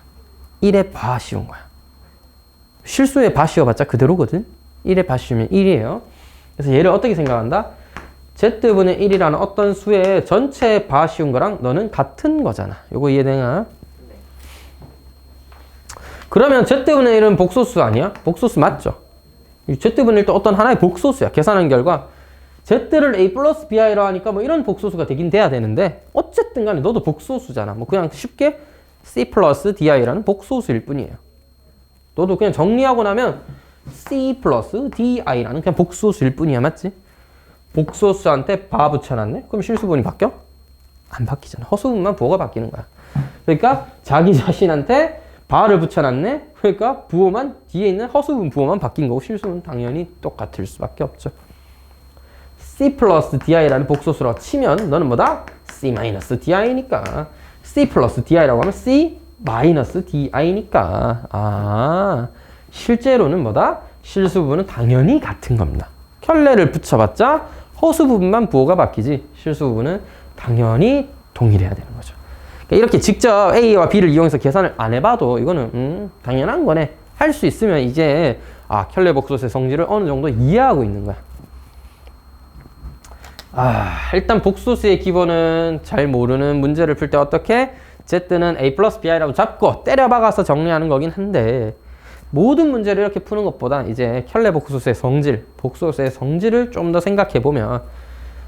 1의 바 씌운 거야. 실수의 바 씌워봤자 그대로거든? 1의 바 씌우면 1이에요. 그래서 얘를 어떻게 생각한다? Z분의 1이라는 어떤 수의 전체 바 씌운 거랑 너는 같은 거잖아. 요거 이해되나? 그러면 Z분의 1은 복소수 아니야? 복소수 맞죠? Z분의 1도 어떤 하나의 복소수야. 계산한 결과 Z를 A 플러스 BI로 하니까 뭐 이런 복소수가 되긴 돼야 되는데 어쨌든 간에 너도 복소수잖아. 뭐 그냥 쉽게 C 플러스 DI라는 복소수일 뿐이에요. 너도 그냥 정리하고 나면 C 플러스 DI라는 그냥 복소수일 뿐이야. 맞지? 복소수한테 바 붙여놨네? 그럼 실수분이 바뀌어? 안 바뀌잖아. 허수분만 부호가 바뀌는 거야. 그러니까 자기 자신한테 바를 붙여놨네? 그러니까 부호만 뒤에 있는 허수분 부호만 바뀐 거고 실수는 당연히 똑같을 수밖에 없죠. C 플러스 DI라는 복소수라고 치면 너는 뭐다? C 마이너스 DI니까 C 플러스 DI라고 하면 C 마이너스 DI니까 실제로는 뭐다? 실수 부분은 당연히 같은 겁니다. 켤레를 붙여봤자 허수 부분만 부호가 바뀌지 실수 부분은 당연히 동일해야 되는 거죠. 그러니까 이렇게 직접 A와 B를 이용해서 계산을 안 해봐도 이거는 당연한 거네. 할 수 있으면 이제 켤레 복소수의 성질을 어느 정도 이해하고 있는 거야. 일단 복소수의 기본은 잘 모르는 문제를 풀 때 어떻게? Z는 A 플러스 BI라고 잡고 때려박아서 정리하는 거긴 한데 모든 문제를 이렇게 푸는 것보다 이제 켤레 복소수의 성질, 복소수의 성질을 좀 더 생각해 보면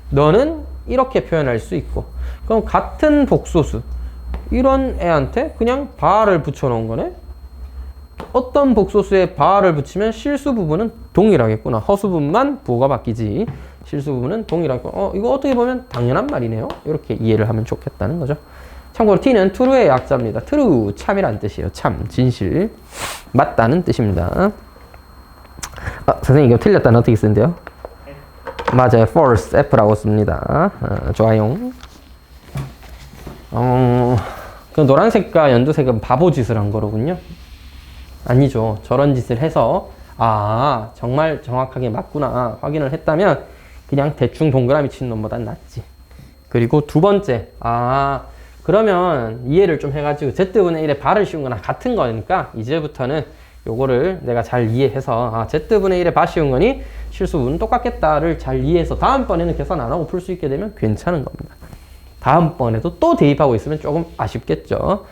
너는 이렇게 표현할 수 있고 그럼 같은 복소수 이런 애한테 그냥 바를 붙여놓은 거네? 어떤 복소수에 바를 붙이면 실수 부분은 동일하겠구나. 허수 부분만 부호가 바뀌지 실수 부분은 동일하고 이거 어떻게 보면 당연한 말이네요. 이렇게 이해를 하면 좋겠다는 거죠. 참고로 T는 true의 약자입니다. true, 참이라는 뜻이에요. 참, 진실, 맞다는 뜻입니다. 선생님 이거 틀렸다는 어떻게 쓰는데요? 맞아요. false, F라고 씁니다. 좋아요. 그 노란색과 연두색은 바보 짓을 한 거로군요. 아니죠. 저런 짓을 해서 정말 정확하게 맞구나 확인을 했다면 그냥 대충 동그라미 치는 놈보단 낫지. 그리고 두 번째, 그러면 이해를 좀 해가지고 z분의 1에 발을 씌운 거나 같은 거니까 이제부터는 요거를 내가 잘 이해해서 z분의 1에 발 씌운 거니 실수분 똑같겠다를 잘 이해해서 다음번에는 계산 안 하고 풀 수 있게 되면 괜찮은 겁니다. 다음번에도 또 대입하고 있으면 조금 아쉽겠죠.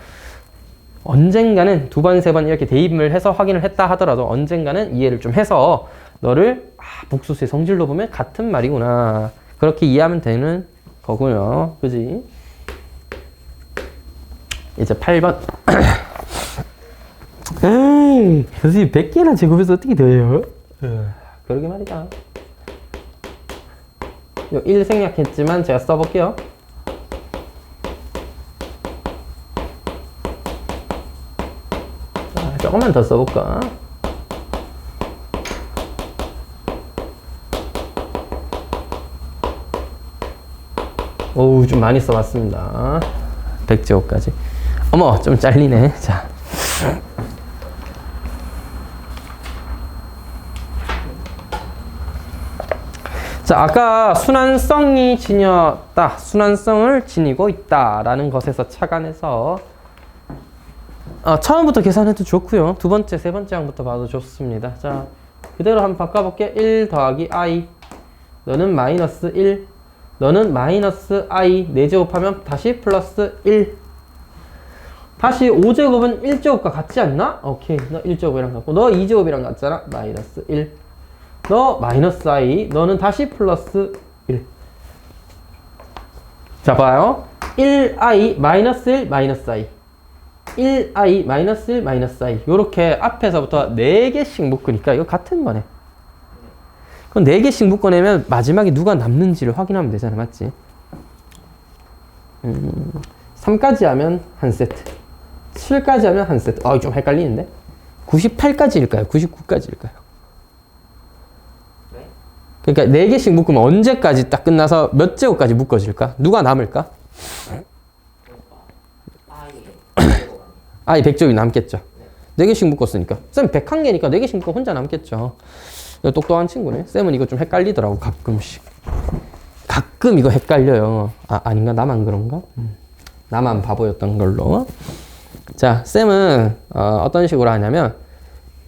언젠가는 두 번, 세 번 이렇게 대입을 해서 확인을 했다 하더라도 언젠가는 이해를 좀 해서 너를 복소수의 성질로 보면 같은 말이구나. 그렇게 이해하면 되는 거고요. 그지? 이제 8번. 교수님 100개나 제곱해서 어떻게 돼요? 그러게 말이다. 요 1 생략했지만 제가 써볼게요. 조금만 더 써볼까? 오우, 좀 많이 써봤습니다. 100제곱까지. 어머, 좀 잘리네. 자. 자, 아까 순환성이 지녔다. 순환성을 지니고 있다. 라는 것에서 착안해서 처음부터 계산해도 좋고요. 두 번째, 세 번째 항부터 봐도 좋습니다. 자, 그대로 한번 바꿔볼게. 1 더하기 i. 너는 마이너스 1. 너는 마이너스 i. 4제곱하면 다시 플러스 1. 다시 5제곱은 1제곱과 같지 않나? 오케이. 너 1제곱이랑 같고. 너 2제곱이랑 같잖아. 마이너스 1. 너 마이너스 i. 너는 다시 플러스 1. 자, 봐요. 1i 마이너스 1 마이너스 i. 1i 마이너스 1 마이너스 i. 요렇게 앞에서부터 4개씩 묶으니까 이거 같은 거네. 그럼 4개씩 묶어내면 마지막에 누가 남는지를 확인하면 되잖아. 맞지? 3까지 하면 한 세트. 7까지 하면 한 세트. 좀 헷갈리는데? 98까지일까요? 99까지일까요? 그러니까 4개씩 묶으면 언제까지 딱 끝나서 몇 제곱까지 묶어질까? 누가 남을까? i 100제곱이 남겠죠. 4개씩 묶었으니까. 쌤 101개니까 4개씩 묶고 혼자 남겠죠. 이거 똑똑한 친구네. 쌤은 이거 좀 헷갈리더라고, 가끔씩. 가끔 이거 헷갈려요. 아닌가? 나만 그런가? 나만 바보였던 걸로. 자, 쌤은 어떤 식으로 하냐면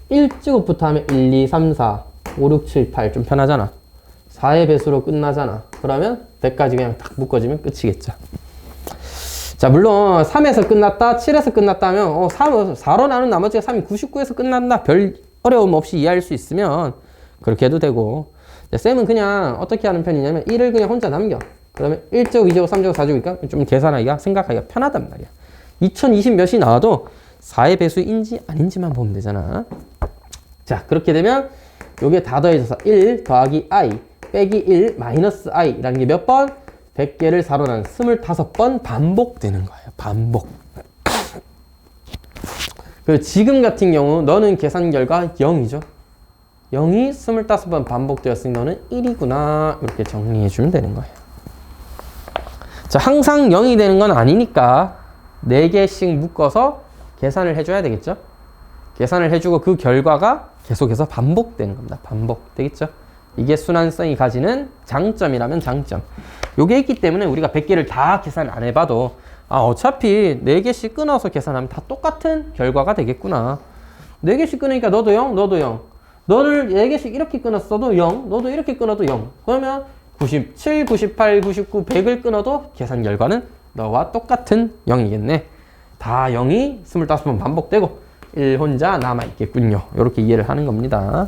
1제곱부터 하면 1, 2, 3, 4, 5, 6, 7, 8 좀 편하잖아. 4의 배수로 끝나잖아. 그러면 100까지 그냥 딱 묶어지면 끝이겠죠. 자, 물론 3에서 끝났다, 7에서 끝났다 하면 4로 나눈 나머지가 3이 99에서 끝난다. 별 어려움 없이 이해할 수 있으면 그렇게 해도 되고. 자, 쌤은 그냥 어떻게 하는 편이냐면 1을 그냥 혼자 남겨. 그러면 1제곱, 2제곱, 3제곱, 4제곱이니까 좀 계산하기가, 생각하기가 편하단 말이야. 2020 몇이 나와도 4의 배수인지 아닌지만 보면 되잖아. 자, 그렇게 되면 요게 다 더해져서 1 더하기 i 빼기 1 마이너스 i 라는 게 몇 번? 100개를 4로 나눈 25번 반복되는 거예요. 반복. 그리고 지금 같은 경우 너는 계산 결과 0이죠. 0이 25번 반복되었으니 너는 1이구나. 이렇게 정리해주면 되는 거예요. 자, 항상 0이 되는 건 아니니까 4개씩 묶어서 계산을 해줘야 되겠죠. 계산을 해주고 그 결과가 계속해서 반복되는 겁니다. 반복. 되겠죠? 이게 순환성이 가지는 장점이라면 장점. 요게 있기 때문에 우리가 100개를 다 계산 안 해봐도 어차피 4개씩 끊어서 계산하면 다 똑같은 결과가 되겠구나. 4개씩 끊으니까 너도 0, 너도 0. 너를 4개씩 이렇게 끊었어도 0, 너도 이렇게 끊어도 0. 그러면 97, 98, 99, 100을 끊어도 계산 결과는 너와 똑같은 0이겠네. 다 0이 25번 반복되고 1 혼자 남아있겠군요. 이렇게 이해를 하는 겁니다.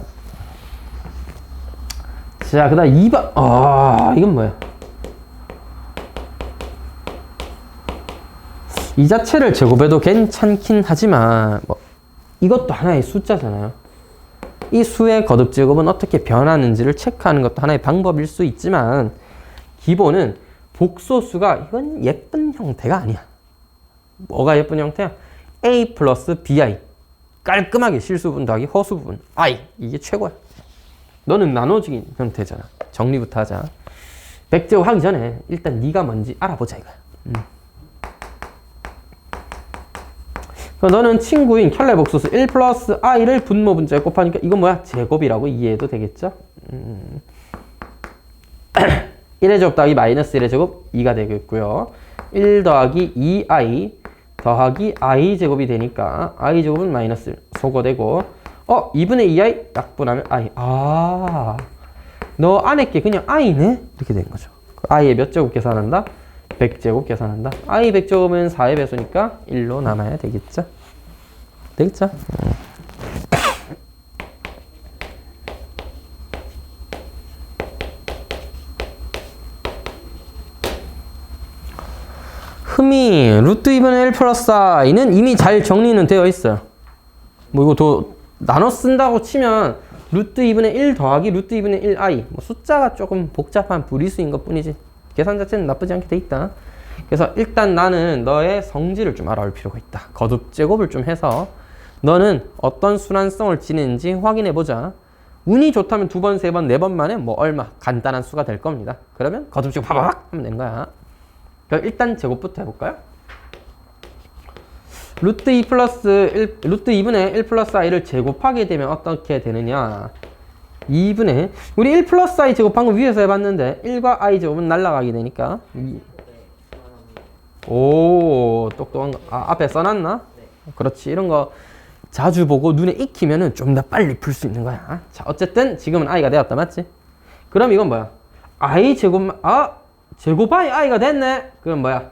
자, 그 다음 2번. 이건 뭐야? 이 자체를 제곱해도 괜찮긴 하지만 이것도 하나의 숫자잖아요. 이 수의 거듭 제곱은 어떻게 변하는지를 체크하는 것도 하나의 방법일 수 있지만 기본은 복소수가 이건 예쁜 형태가 아니야. 뭐가 예쁜 형태야? a 플러스 bi. 깔끔하게 실수분 더하기 허수분 i. 이게 최고야. 너는 나눠지기 형태잖아. 정리부터 하자. 100제곱 하기 전에 일단 네가 뭔지 알아보자 이거야. 너는 친구인 켤레 복소수 1 플러스 i를 분모 분자에 곱하니까 이건 뭐야? 제곱이라고 이해해도 되겠죠? 1의 제곱 더하기 마이너스 1의 제곱 2가 되겠고요. 1 더하기 2i 더하기 i 제곱이 되니까 i 제곱은 마이너스 1 소거되고 2분의 2i 약분하면 i. 너 안에 게 그냥 i네? 이렇게 된 거죠. i의 몇 제곱 계산한다? 100제곱 계산한다. i 100제곱은 4의 배수니까 1로 남아야 되겠죠? 되겠죠? 흠이 루트 2분의 1 플러스 i는 이미 잘 정리는 되어 있어요. 뭐 이거 더 나눠 쓴다고 치면 루트 2분의 1 더하기 루트 2분의 1i 뭐 숫자가 조금 복잡한 무리수인 것 뿐이지 계산 자체는 나쁘지 않게 돼 있다. 그래서 일단 나는 너의 성질을 좀 알아올 필요가 있다. 거듭 제곱을 좀 해서 너는 어떤 순환성을 지니는지 확인해 보자. 운이 좋다면 2번, 3번, 4번 만에 뭐 얼마 간단한 수가 될 겁니다. 그러면 거듭 제곱 파박 하면 되는 거야. 그럼 일단 제곱부터 해볼까요? 루트 2 플러스 1, 루트 2분의 1 플러스 i를 제곱하게 되면 어떻게 되느냐? 2분의 우리 1 플러스 i 제곱한 거 위에서 해봤는데 1과 i 제곱은 날라가게 되니까 오 똑똑한 거. 앞에 써놨나? 그렇지. 이런 거 자주 보고 눈에 익히면은 좀 더 빨리 풀 수 있는 거야. 자, 어쨌든 지금은 i가 되었다, 맞지? 그럼 이건 뭐야? i 제곱만 제곱 i가 됐네. 그럼 뭐야?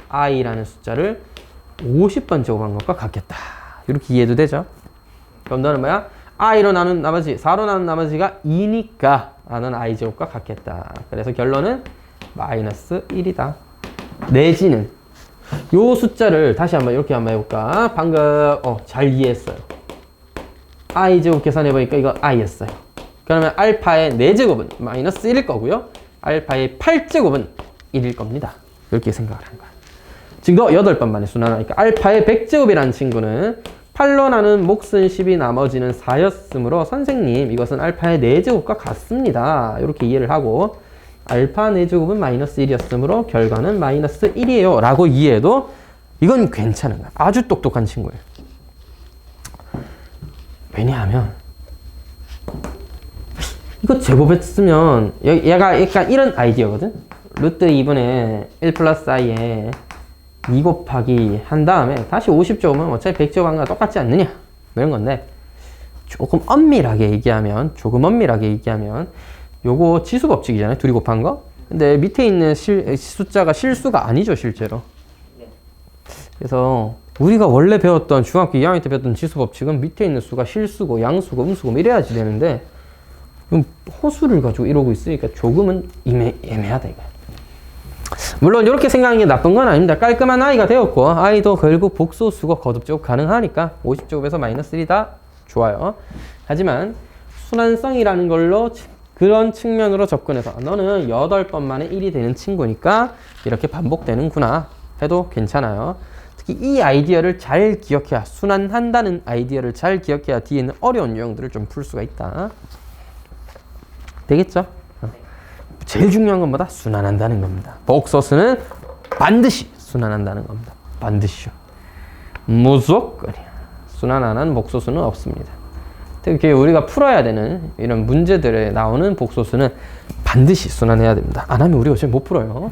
i라는 숫자를 50번 제곱한 것과 같겠다. 이렇게 이해도 되죠? 그럼 너는 뭐야? i로 나눈 나머지, 4로 나눈 나머지가 2니까 나는 i 제곱과 같겠다. 그래서 결론은 마이너스 1이다. 내지는 요 숫자를 다시 한번 이렇게 한번 해볼까? 방금 잘 이해했어요. i 제곱 계산해보니까 이거 i였어요. 그러면 알파의 4제곱은 마이너스 1일 거고요. 알파의 8제곱은 1일 겁니다. 이렇게 생각을 한 거야. 증거 8번 만에 순환하니까 알파의 100제곱이라는 친구는 8로 나눈 몫은 10이 나머지는 4였으므로 선생님 이것은 알파의 4제곱과 같습니다. 이렇게 이해를 하고 알파 4제곱은 마이너스 1이었으므로 결과는 마이너스 1이에요 라고 이해해도 이건 괜찮은 거야. 아주 똑똑한 친구예요. 왜냐하면 이거 제곱했으면 얘가 약간 이런 아이디어거든. 루트 2분의 1 플러스 i에 2 곱하기 한 다음에 다시 50제곱은 어차피 100제곱 한 거랑 똑같지 않느냐 이런 건데 조금 엄밀하게 얘기하면 요거 지수 법칙이잖아요. 둘이 곱한 거. 근데 밑에 있는 숫자가 실수가 아니죠, 실제로. 그래서 우리가 원래 배웠던 중학교 2학년 때 배웠던 지수 법칙은 밑에 있는 수가 실수고 양수고 음수고 이래야지 되는데 허수를 가지고 이러고 있으니까 조금은 애매하다 이거. 물론 이렇게 생각하는 게 나쁜 건 아닙니다. 깔끔한 i가 되었고 i도 결국 복소수고 거듭제곱 가능하니까 50제곱에서 마이너스 1이다. 좋아요. 하지만 순환성이라는 걸로 그런 측면으로 접근해서 너는 8번 만에 1이 되는 친구니까 이렇게 반복되는구나 해도 괜찮아요. 특히 이 아이디어를 잘 기억해야, 순환한다는 아이디어를 잘 기억해야 뒤에 있는 어려운 유형들을 좀 풀 수가 있다. 되겠죠? 제일 중요한 건 뭐다? 순환한다는 겁니다. 복소수는 반드시 순환한다는 겁니다. 반드시요. 무조건이야. 순환 안 하는 복소수는 없습니다. 특히 우리가 풀어야 되는 이런 문제들에 나오는 복소수는 반드시 순환해야 됩니다. 안 하면 우리가 지금 못 풀어요.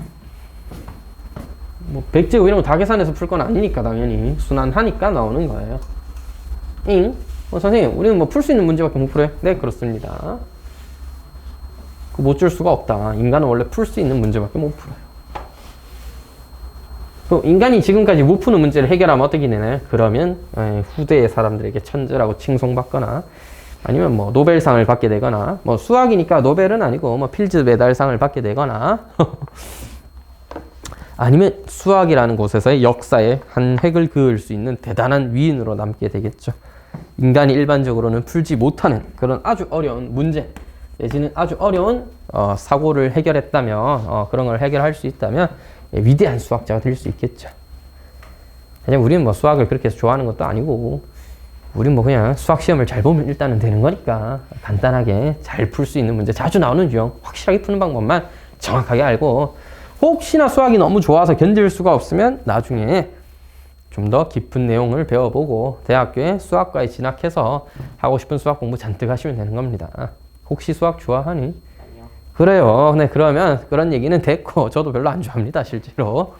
뭐 100제곱 이런 거 다 계산해서 풀 건 아니니까 당연히 순환하니까 나오는 거예요. 선생님 우리는 뭐 풀 수 있는 문제밖에 못 풀어요? 네, 그렇습니다. 못 줄 수가 없다. 인간은 원래 풀 수 있는 문제밖에 못 풀어요. 그럼 인간이 지금까지 못 푸는 문제를 해결하면 어떻게 되나요? 그러면 후대의 사람들에게 천재라고 칭송받거나 아니면 뭐 노벨상을 받게 되거나 뭐 수학이니까 노벨은 아니고 뭐 필즈 메달상을 받게 되거나 아니면 수학이라는 곳에서의 역사에 한 획을 그을 수 있는 대단한 위인으로 남게 되겠죠. 인간이 일반적으로는 풀지 못하는 그런 아주 어려운 문제 내지는 아주 어려운 사고를 해결했다면 그런 걸 해결할 수 있다면 위대한 수학자가 될 수 있겠죠. 그냥 우리는 뭐 수학을 그렇게 좋아하는 것도 아니고 우리는 뭐 그냥 수학 시험을 잘 보면 일단은 되는 거니까 간단하게 잘 풀 수 있는 문제, 자주 나오는 유형 확실하게 푸는 방법만 정확하게 알고 혹시나 수학이 너무 좋아서 견딜 수가 없으면 나중에 좀 더 깊은 내용을 배워보고 대학교에 수학과에 진학해서 하고 싶은 수학 공부 잔뜩 하시면 되는 겁니다. 혹시 수학 좋아하니? 아니요. 그래요. 네, 그러면 그런 얘기는 됐고, 저도 별로 안 좋아합니다, 실제로.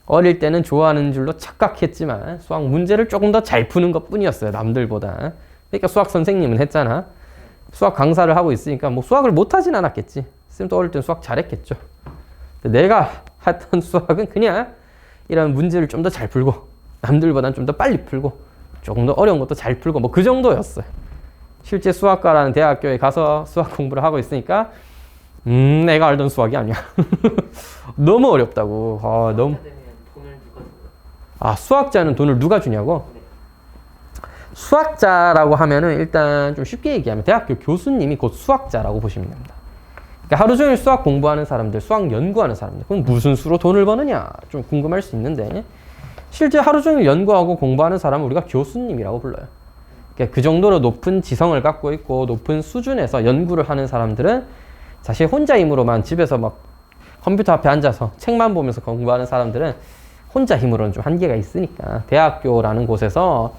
어릴 때는 좋아하는 줄로 착각했지만 수학 문제를 조금 더 잘 푸는 것 뿐이었어요, 남들보다. 그러니까 수학 선생님은 했잖아. 수학 강사를 하고 있으니까 뭐 수학을 못하진 않았겠지. 쌤도 어릴 땐 수학 잘했겠죠. 근데 내가 했던 수학은 그냥 이런 문제를 좀 더 잘 풀고, 남들보다는 좀 더 빨리 풀고, 조금 더 어려운 것도 잘 풀고, 뭐 그 정도였어요. 실제 수학과라는 대학교에 가서 수학 공부를 하고 있으니까 내가 알던 수학이 아니야. 너무 어렵다고. 너무. 되면 돈을 누가 줘요? 수학자는 돈을 누가 주냐고? 네. 수학자라고 하면은 일단 좀 쉽게 얘기하면 대학교 교수님이 곧 수학자라고 보시면 됩니다. 그러니까 하루 종일 수학 공부하는 사람들, 수학 연구하는 사람들, 그럼 무슨 수로 돈을 버느냐? 좀 궁금할 수 있는데, 실제 하루 종일 연구하고 공부하는 사람은 우리가 교수님이라고 불러요. 그러니까 그 정도로 높은 지성을 갖고 있고 높은 수준에서 연구를 하는 사람들은 사실 혼자 힘으로만 집에서 막 컴퓨터 앞에 앉아서 책만 보면서 공부하는 사람들은 혼자 힘으로는 좀 한계가 있으니까 대학교라는 곳에서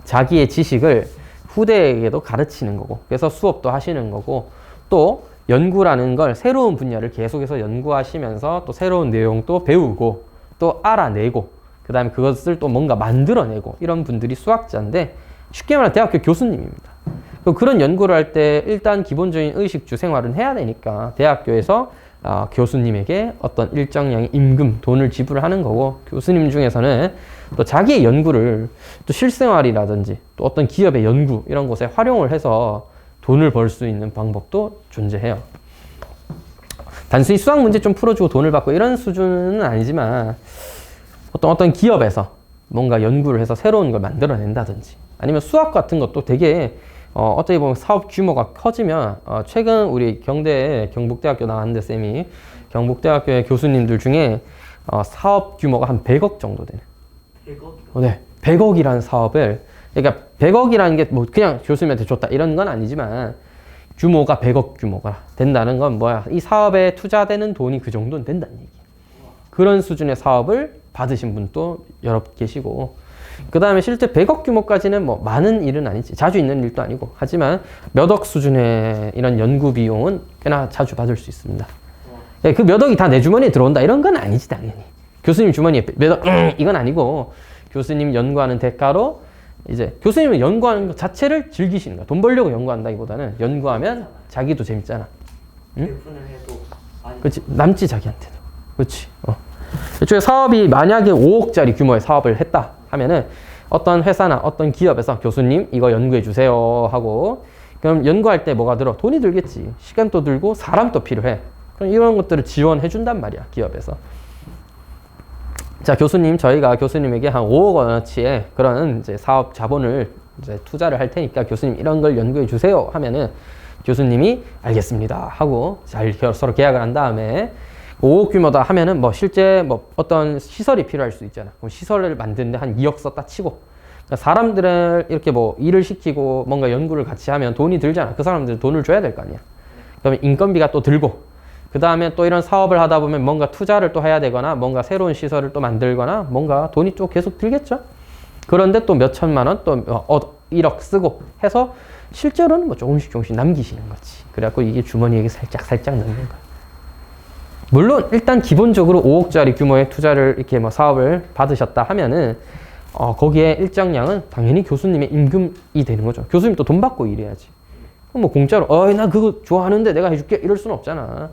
자기의 지식을 후대에게도 가르치는 거고, 그래서 수업도 하시는 거고, 또 연구라는 걸 새로운 분야를 계속해서 연구하시면서 또 새로운 내용도 배우고 또 알아내고, 그 다음에 그것을 또 뭔가 만들어내고, 이런 분들이 수학자인데 쉽게 말하면 대학교 교수님입니다. 그런 연구를 할 때 일단 기본적인 의식주 생활은 해야 되니까 대학교에서 교수님에게 어떤 일정량의 임금, 돈을 지불하는 거고, 교수님 중에서는 또 자기의 연구를 또 실생활이라든지 또 어떤 기업의 연구 이런 곳에 활용을 해서 돈을 벌 수 있는 방법도 존재해요. 단순히 수학 문제 좀 풀어주고 돈을 받고 이런 수준은 아니지만 어떤 기업에서 뭔가 연구를 해서 새로운 걸 만들어낸다든지, 아니면 수학 같은 것도 되게 어떻게 보면 사업 규모가 커지면, 최근 우리 경대에 경북대학교 나왔는데 쌤이 경북대학교의 교수님들 중에 사업 규모가 한 100억 정도 되네. 100억이요? 네, 100억이라는 사업을, 그러니까 100억이라는 게 뭐 그냥 교수님한테 줬다 이런 건 아니지만 규모가 100억 규모가 된다는 건 뭐야? 이 사업에 투자되는 돈이 그 정도는 된다는 얘기. 그런 수준의 사업을 받으신 분도 여러 계시고, 그 다음에 실제 100억 규모까지는 뭐 많은 일은 아니지, 자주 있는 일도 아니고, 하지만 몇 억 수준의 이런 연구 비용은 꽤나 자주 받을 수 있습니다. 그 몇 억이 다 내 주머니에 들어온다 이런 건 아니지, 당연히. 교수님 주머니에 몇 억, 이건 아니고, 교수님 연구하는 대가로 이제 교수님은 연구하는 것 자체를 즐기시는 거야. 돈 벌려고 연구한다기보다는 연구하면 자기도 재밌잖아. 응? 배분을 해도 많이. 그렇지, 남지 자기한테는. 그렇지. 애초에 사업이 만약에 5억짜리 규모의 사업을 했다 하면은 어떤 회사나 어떤 기업에서 교수님 이거 연구해 주세요 하고, 그럼 연구할 때 뭐가 들어? 돈이 들겠지. 시간도 들고 사람도 필요해. 그럼 이런 것들을 지원해 준단 말이야, 기업에서. 자, 교수님, 저희가 교수님에게 한 5억 원어치의 그런 이제 사업 자본을 이제 투자를 할 테니까 교수님 이런 걸 연구해 주세요 하면은 교수님이 알겠습니다 하고 잘 서로 계약을 한 다음에 5억 규모다 하면은 뭐 실제 뭐 어떤 시설이 필요할 수 있잖아. 그럼 시설을 만드는데 한 2억 썼다 치고, 그러니까 사람들을 이렇게 뭐 일을 시키고 뭔가 연구를 같이 하면 돈이 들잖아. 그 사람들 돈을 줘야 될 거 아니야. 그러면 인건비가 또 들고, 그 다음에 또 이런 사업을 하다 보면 뭔가 투자를 또 해야 되거나 뭔가 새로운 시설을 또 만들거나 뭔가 돈이 또 계속 들겠죠. 그런데 또 몇 천만 원, 또 1억 쓰고 해서 실제로는 뭐 조금씩 남기시는 거지. 그래갖고 이게 주머니에 살짝 넣는 거야. 물론 일단 기본적으로 5억짜리 규모의 투자를 이렇게 뭐 사업을 받으셨다 하면은 거기에 일정량은 당연히 교수님의 임금이 되는 거죠. 교수님 또 돈 받고 일해야지. 그럼 뭐 공짜로 나 그거 좋아하는데 내가 해줄게 이럴 수는 없잖아.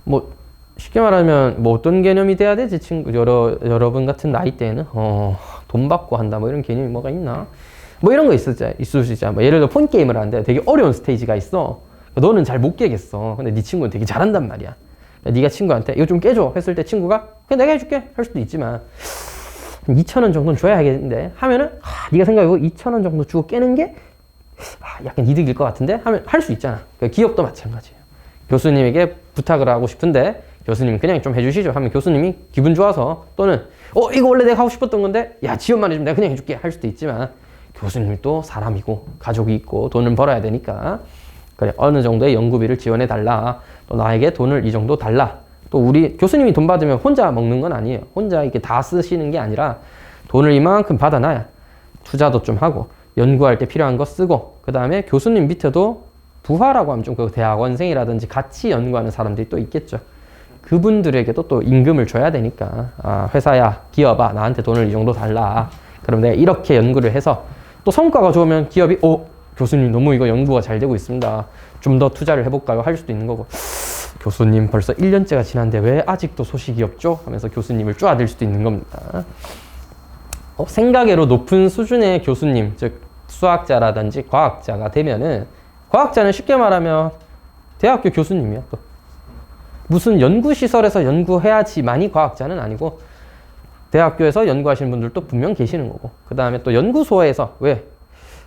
뭐 쉽게 말하면 뭐 어떤 개념이 돼야 되지? 친구 여러분 같은 나이 때에는 돈 받고 한다 뭐 이런 개념이 뭐가 있나? 뭐 이런 거 있을 수 있잖아. 뭐 예를 들어 폰 게임을 하는데 되게 어려운 스테이지가 있어. 너는 잘 못 깨겠어. 근데 네 친구는 되게 잘한단 말이야. 네가 친구한테 이거 좀 깨줘 했을 때 친구가 그냥 내가 해줄게 할 수도 있지만 2,000원 정도는 줘야겠는데 하면은 네가 생각해보고 2,000원 정도 주고 깨는 게 약간 이득일 것 같은데 하면 할 수 있잖아. 기업도 마찬가지예요. 교수님에게 부탁을 하고 싶은데 교수님이 그냥 좀 해주시죠 하면 교수님이 기분 좋아서, 또는 이거 원래 내가 하고 싶었던 건데 야 지원만 해주면 내가 그냥 해줄게 할 수도 있지만, 교수님이 또 사람이고 가족이 있고 돈을 벌어야 되니까 그래 어느 정도의 연구비를 지원해 달라, 또 나에게 돈을 이 정도 달라. 또 우리 교수님이 돈 받으면 혼자 먹는 건 아니에요. 혼자 이렇게 다 쓰시는 게 아니라 돈을 이만큼 받아놔야 투자도 좀 하고 연구할 때 필요한 거 쓰고, 그 다음에 교수님 밑에도 부하라고 하면 좀 그 대학원생이라든지 같이 연구하는 사람들이 또 있겠죠. 그분들에게도 또 임금을 줘야 되니까 회사야, 기업아, 나한테 돈을 이 정도 달라. 그럼 내가 이렇게 연구를 해서 또 성과가 좋으면 기업이 교수님 너무 이거 연구가 잘 되고 있습니다. 좀 더 투자를 해볼까요? 할 수도 있는 거고, 교수님 벌써 1년째가 지났는데 왜 아직도 소식이 없죠? 하면서 교수님을 쪼아댈 수도 있는 겁니다. 생각외로 높은 수준의 교수님, 즉 수학자라든지 과학자가 되면은, 과학자는 쉽게 말하면 대학교 교수님이야. 또 무슨 연구시설에서 연구해야지만이 과학자는 아니고, 대학교에서 연구하시는 분들도 분명 계시는 거고, 그 다음에 또 연구소에서 왜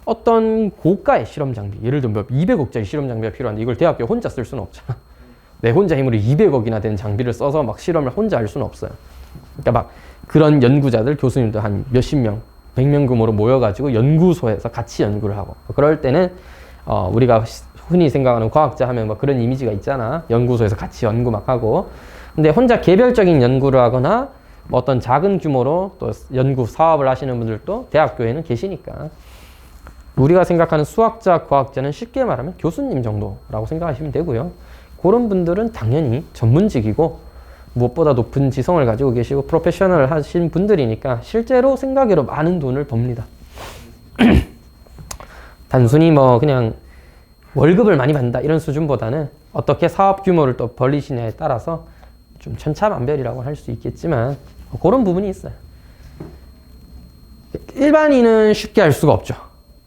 어떤 고가의 실험 장비, 예를 들면 200억짜리 실험 장비가 필요한데 이걸 대학교 혼자 쓸 수는 없잖아. 내 혼자 힘으로 200억이나 되는 장비를 써서 막 실험을 혼자 할 수는 없어요. 그러니까 막 그런 연구자들, 교수님들 한 몇십 명, 100명 규모로 모여가지고 연구소에서 같이 연구를 하고, 그럴 때는 우리가 흔히 생각하는 과학자 하면 뭐 그런 이미지가 있잖아. 연구소에서 같이 연구 막 하고. 근데 혼자 개별적인 연구를 하거나 뭐 어떤 작은 규모로 또 연구 사업을 하시는 분들도 대학교에는 계시니까, 우리가 생각하는 수학자, 과학자는 쉽게 말하면 교수님 정도라고 생각하시면 되고요. 그런 분들은 당연히 전문직이고 무엇보다 높은 지성을 가지고 계시고 프로페셔널 하신 분들이니까 실제로 생각외로 많은 돈을 법니다. 단순히 뭐 그냥 월급을 많이 받는다 이런 수준보다는 어떻게 사업 규모를 또 벌리시냐에 따라서 좀 천차만별이라고 할 수 있겠지만 그런 부분이 있어요. 일반인은 쉽게 할 수가 없죠.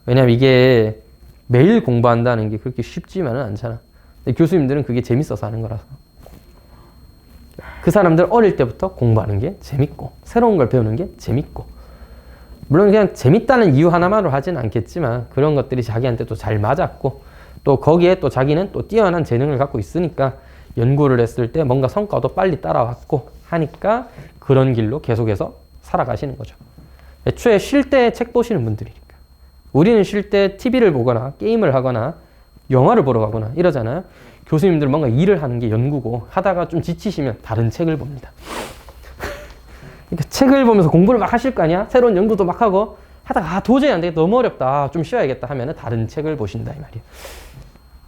왜냐면 이게 매일 공부한다는 게 그렇게 쉽지만은 않잖아. 근데 교수님들은 그게 재밌어서 하는 거라서. 그 사람들 어릴 때부터 공부하는 게 재밌고 새로운 걸 배우는 게 재밌고, 물론 그냥 재밌다는 이유 하나만으로 하지는 않겠지만 그런 것들이 자기한테 또 잘 맞았고, 또 거기에 또 자기는 또 뛰어난 재능을 갖고 있으니까 연구를 했을 때 뭔가 성과도 빨리 따라왔고 하니까 그런 길로 계속해서 살아가시는 거죠. 애초에 쉴 때 책 보시는 분들이니까. 우리는 쉴 때 TV를 보거나 게임을 하거나 영화를 보러 가거나 이러잖아요. 교수님들은 뭔가 일을 하는 게 연구고, 하다가 좀 지치시면 다른 책을 봅니다. 그러니까 책을 보면서 공부를 막 하실 거 아니야? 새로운 연구도 막 하고 하다가 도저히 안 되겠다, 너무 어렵다, 좀 쉬어야겠다 하면은 다른 책을 보신다 이 말이에요.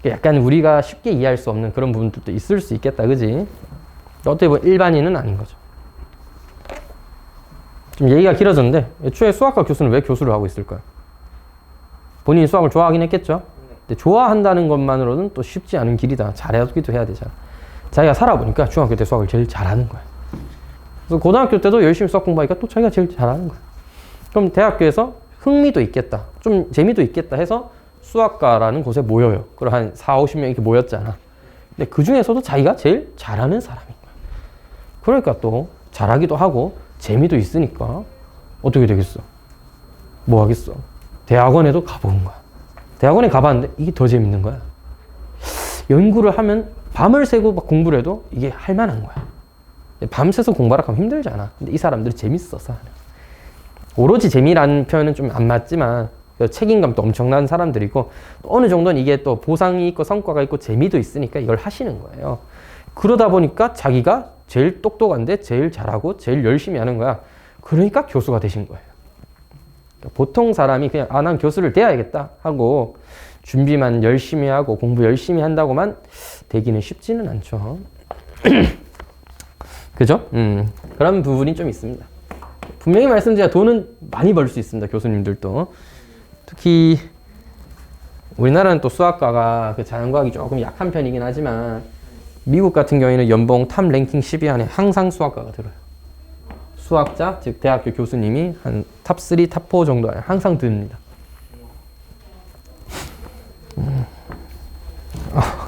약간 우리가 쉽게 이해할 수 없는 그런 부분들도 있을 수 있겠다, 그지? 어떻게 보면 일반인은 아닌 거죠. 좀 얘기가 길어졌는데, 애초에 수학과 교수는 왜 교수를 하고 있을까요? 본인이 수학을 좋아하긴 했겠죠? 근데 좋아한다는 것만으로는 또 쉽지 않은 길이다. 잘하기도 해야 되잖아. 자기가 살아보니까 중학교 때 수학을 제일 잘하는 거야. 그래서 고등학교 때도 열심히 수학 공부하니까 또 자기가 제일 잘하는 거야. 그럼 대학교에서 흥미도 있겠다, 좀 재미도 있겠다 해서 수학과라는 곳에 모여요. 그럼 한 4, 50명 이렇게 모였잖아. 근데 그 중에서도 자기가 제일 잘하는 사람인 거야. 그러니까 또 잘하기도 하고 재미도 있으니까 어떻게 되겠어? 뭐 하겠어? 대학원에도 가보는 거야. 대학원에 가봤는데 이게 더 재밌는 거야. 연구를 하면 밤을 새고 막 공부를 해도 이게 할 만한 거야. 밤새서 공부하라 하면 힘들잖아. 근데 이 사람들이 재밌어서 하는 거야. 오로지 재미라는 표현은 좀 안 맞지만 책임감도 엄청난 사람들이고, 어느 정도는 이게 또 보상이 있고 성과가 있고 재미도 있으니까 이걸 하시는 거예요. 그러다 보니까 자기가 제일 똑똑한데 제일 잘하고 제일 열심히 하는 거야. 그러니까 교수가 되신 거예요. 보통 사람이 그냥 난 교수를 돼야겠다 하고 준비만 열심히 하고 공부 열심히 한다고만 되기는 쉽지는 않죠. 그죠? 그런 부분이 좀 있습니다. 분명히 말씀드려 돈은 많이 벌 수 있습니다. 교수님들도. 특히 우리나라는 또 수학과가 그 자연과학이 조금 약한 편이긴 하지만 미국 같은 경우에는 연봉 탑 랭킹 10위 안에 항상 수학과가 들어요. 수학자, 즉 대학교 교수님이 한 탑 3, 탑 4 정도 안에 항상 듭니다.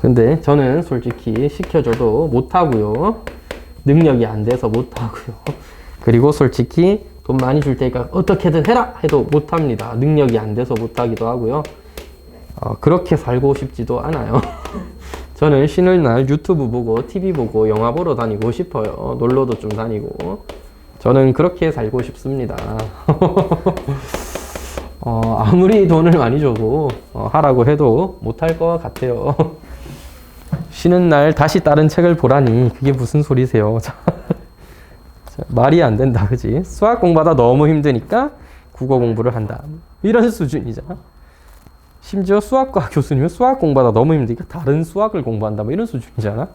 근데 저는 솔직히 시켜줘도 못하고요. 능력이 안 돼서 못하고요. 그리고 솔직히 돈 많이 줄 테니까 어떻게든 해라 해도 못합니다. 능력이 안 돼서 못하기도 하고요. 그렇게 살고 싶지도 않아요. 저는 쉬는 날 유튜브 보고 TV 보고 영화 보러 다니고 싶어요. 놀러도 좀 다니고. 저는 그렇게 살고 싶습니다. 아무리 돈을 많이 줘도 하라고 해도 못할 것 같아요. 쉬는 날 다시 다른 책을 보라니 그게 무슨 소리세요? 말이 안 된다, 그지? 수학 공부하다 너무 힘드니까 국어 공부를 한다. 이런 수준이잖아. 심지어 수학과 교수님은 수학 공부하다 너무 힘드니까 다른 수학을 공부한다 뭐 이런 수준이잖아.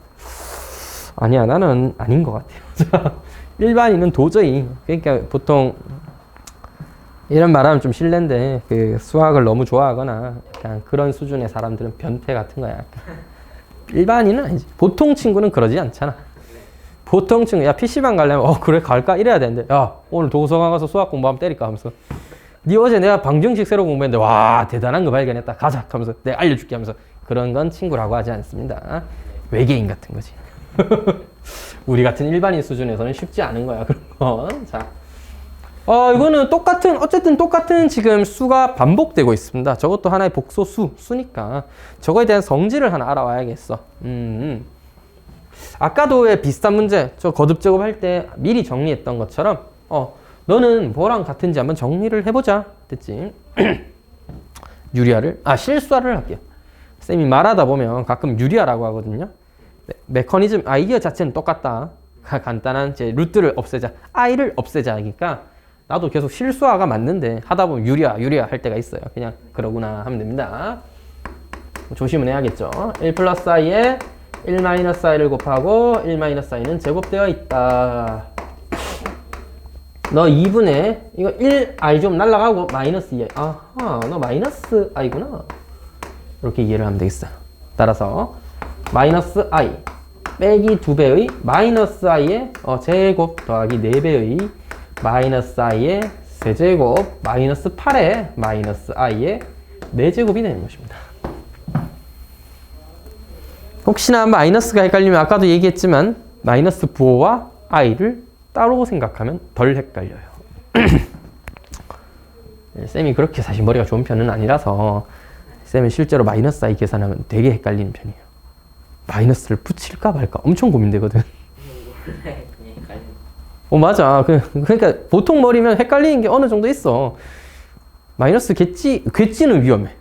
아니야, 나는 아닌 것 같아요. 일반인은 도저히, 그러니까 보통 이런 말하면 좀 실례인데 그 수학을 너무 좋아하거나 약간 그런 수준의 사람들은 변태 같은 거야. 약간. 일반인은 아니지. 보통 친구는 그러지 않잖아. 보통 친구, 야 PC방 가려면 그래 갈까 이래야 되는데, 야 오늘 도서관 가서 수학 공부하면 때릴까 하면서, 니 어제 내가 방정식 새로 공부했는데 와 대단한 거 발견했다 가자 하면서 내가 알려줄게 하면서, 그런 건 친구라고 하지 않습니다. 외계인 같은 거지. 우리 같은 일반인 수준에서는 쉽지 않은 거야 그런 건. 자, 이거는 어쨌든 똑같은 지금 수가 반복되고 있습니다. 저것도 하나의 복소수, 수니까 저거에 대한 성질을 하나 알아와야겠어. 아까도 왜 비슷한 문제, 저 거듭 작업할 때 미리 정리했던 것처럼, 너는 뭐랑 같은지 한번 정리를 해보자. 됐지? 유리아를, 실수화를 할게요. 쌤이 말하다 보면 가끔 유리아라고 하거든요. 메커니즘, 아이디어 자체는 똑같다. 간단한 이제 루트를 없애자, i를 없애자 하니까 나도 계속 실수화가 맞는데 하다 보면 유리아 할 때가 있어요. 그냥 그러구나 하면 됩니다. 조심은 해야겠죠. 1 플러스 i에 1 마이너스 i를 곱하고 1 마이너스 i는 제곱되어 있다. 너 2분의 이거 1i 좀 날라가고 마이너스 2i. 아하, 너 마이너스 i구나. 이렇게 이해를 하면 되겠어요. 따라서 마이너스 i 빼기 2배의 마이너스 i의 제곱 더하기 4배의 마이너스 i의 세제곱 마이너스 8의 마이너스 i의 4제곱이 되는 것입니다. 혹시나 마이너스가 헷갈리면 아까도 얘기했지만 마이너스 부호와 i를 따로 생각하면 덜 헷갈려요. 쌤이 그렇게 사실 머리가 좋은 편은 아니라서 쌤은 실제로 마이너스 i 계산하면 되게 헷갈리는 편이에요. 마이너스를 붙일까 말까 엄청 고민되거든. 맞아. 그러니까 보통 머리면 헷갈리는 게 어느 정도 있어. 마이너스 겠지는 위험해.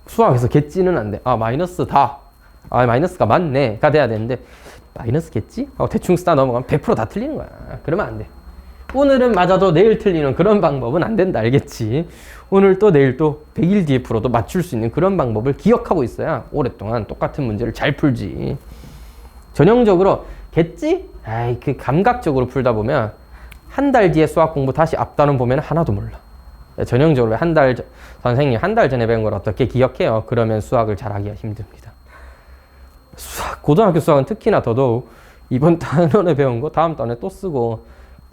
수학에서 겠지는 안 돼. 마이너스다. 마이너스가 맞네. 가 돼야 되는데 마이너스 겠지? 대충 쓰다 넘어가면 100% 다 틀리는 거야. 그러면 안 돼. 오늘은 맞아도 내일 틀리는 그런 방법은 안 된다. 알겠지? 오늘 또 내일 또 100일 뒤에 풀어도 맞출 수 있는 그런 방법을 기억하고 있어야 오랫동안 똑같은 문제를 잘 풀지. 전형적으로 겠지? 그 감각적으로 풀다 보면 한 달 뒤에 수학 공부 다시 앞단원 보면 하나도 몰라. 전형적으로 선생님 한 달 전에 배운 걸 어떻게 기억해요? 그러면 수학을 잘하기가 힘듭니다. 고등학교 수학은 특히나 더더욱 이번 단원에 배운 거 다음 단원에 또 쓰고,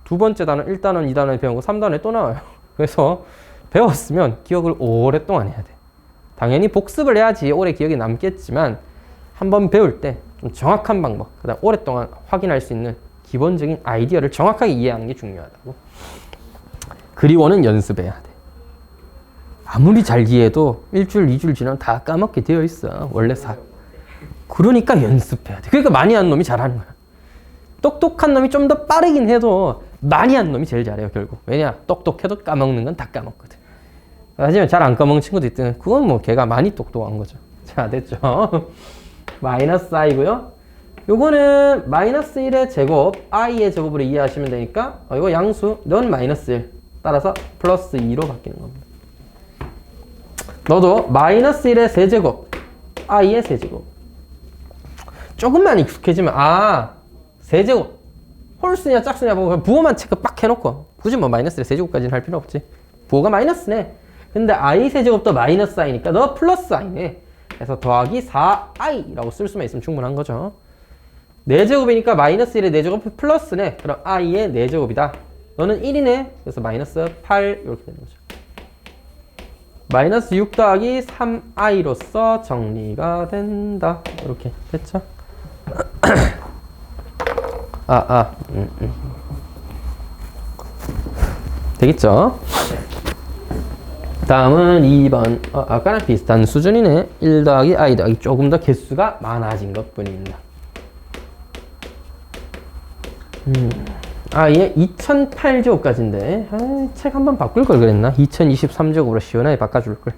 두 번째 단원 1단원 2단원에 배운 거 3단원에 또 나와요. 그래서 배웠으면 기억을 오랫동안 해야 돼. 당연히 복습을 해야지 오래 기억에 남겠지만 한번 배울 때 좀 정확한 방법, 그다음 오랫동안 확인할 수 있는 기본적인 아이디어를 정확하게 이해하는 게 중요하다고. 그리고는 연습해야 돼. 아무리 잘 이해해도 1줄 2줄 지나면 다 까먹게 되어 있어. 원래 그러니까 연습해야 돼. 그러니까 많이 한 놈이 잘하는 거야. 똑똑한 놈이 좀 더 빠르긴 해도 많이 한 놈이 제일 잘해요, 결국. 왜냐? 똑똑해도 까먹는 건 다 까먹거든. 하지만 잘 안 까먹는 친구도 있든 그건 뭐 걔가 많이 똑똑한 거죠. 자, 됐죠? 마이너스 i고요. 요거는 마이너스 1의 제곱, i의 제곱으로 이해하시면 되니까 이거 양수, 넌 마이너스 1. 따라서 플러스 2로 바뀌는 겁니다. 너도 마이너스 1의 세제곱, i의 세제곱. 조금만 익숙해지면 세제곱 홀수냐 짝수냐 보고 부호만 체크 빡 해놓고, 굳이 뭐 마이너스 1의 세제곱까지는 할 필요 없지. 부호가 마이너스네. 근데 i 세제곱도 마이너스 i니까 너 플러스 i네. 그래서 더하기 4i라고 쓸 수만 있으면 충분한 거죠. 4제곱이니까 마이너스 1의 4제곱 플러스네. 그럼 i의 4제곱이다. 너는 1이네. 그래서 마이너스 8 이렇게 되는 거죠. 마이너스 6 더하기 3i로서 정리가 된다. 이렇게 됐죠? 되겠죠? 다음은 2번. 아까랑 비슷한 수준이네. 1 더하기 i 더하기 조금 더 개수가 많아진 것 뿐입니다. 얘 2008제곱까지인데 책 한번 바꿀 걸 그랬나? 2023제곱으로 시원하게 바꿔줄 걸.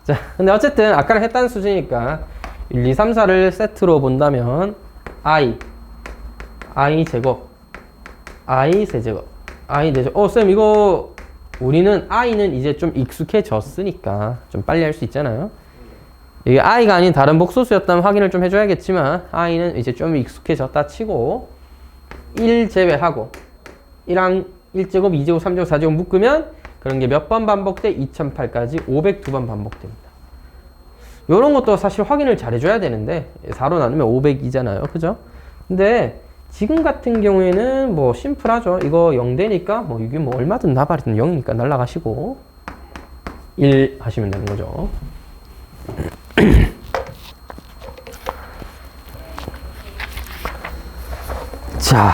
자, 근데 어쨌든 아까랑 했다는 수준이니까 1, 2, 3, 4를 세트로 본다면 i 제곱, i 세제곱, i 4제곱. 쌤 이거 우리는 i는 이제 좀 익숙해졌으니까 좀 빨리 할 수 있잖아요. 이게 i가 아닌 다른 복소수였다면 확인을 좀 해줘야겠지만 i는 이제 좀 익숙해졌다 치고 1 제외하고 1항 1제곱, 2제곱, 3제곱, 4제곱 묶으면 그런 게 몇 번 반복돼? 2008까지 502번 반복됩니다. 요런 것도 사실 확인을 잘 해줘야 되는데 4로 나누면 500이잖아요. 그죠? 근데 지금 같은 경우에는 뭐 심플하죠. 이거 0 되니까 뭐 이게 뭐 얼마든 나발이든 0이니까 날라가시고 1 하시면 되는 거죠. 자,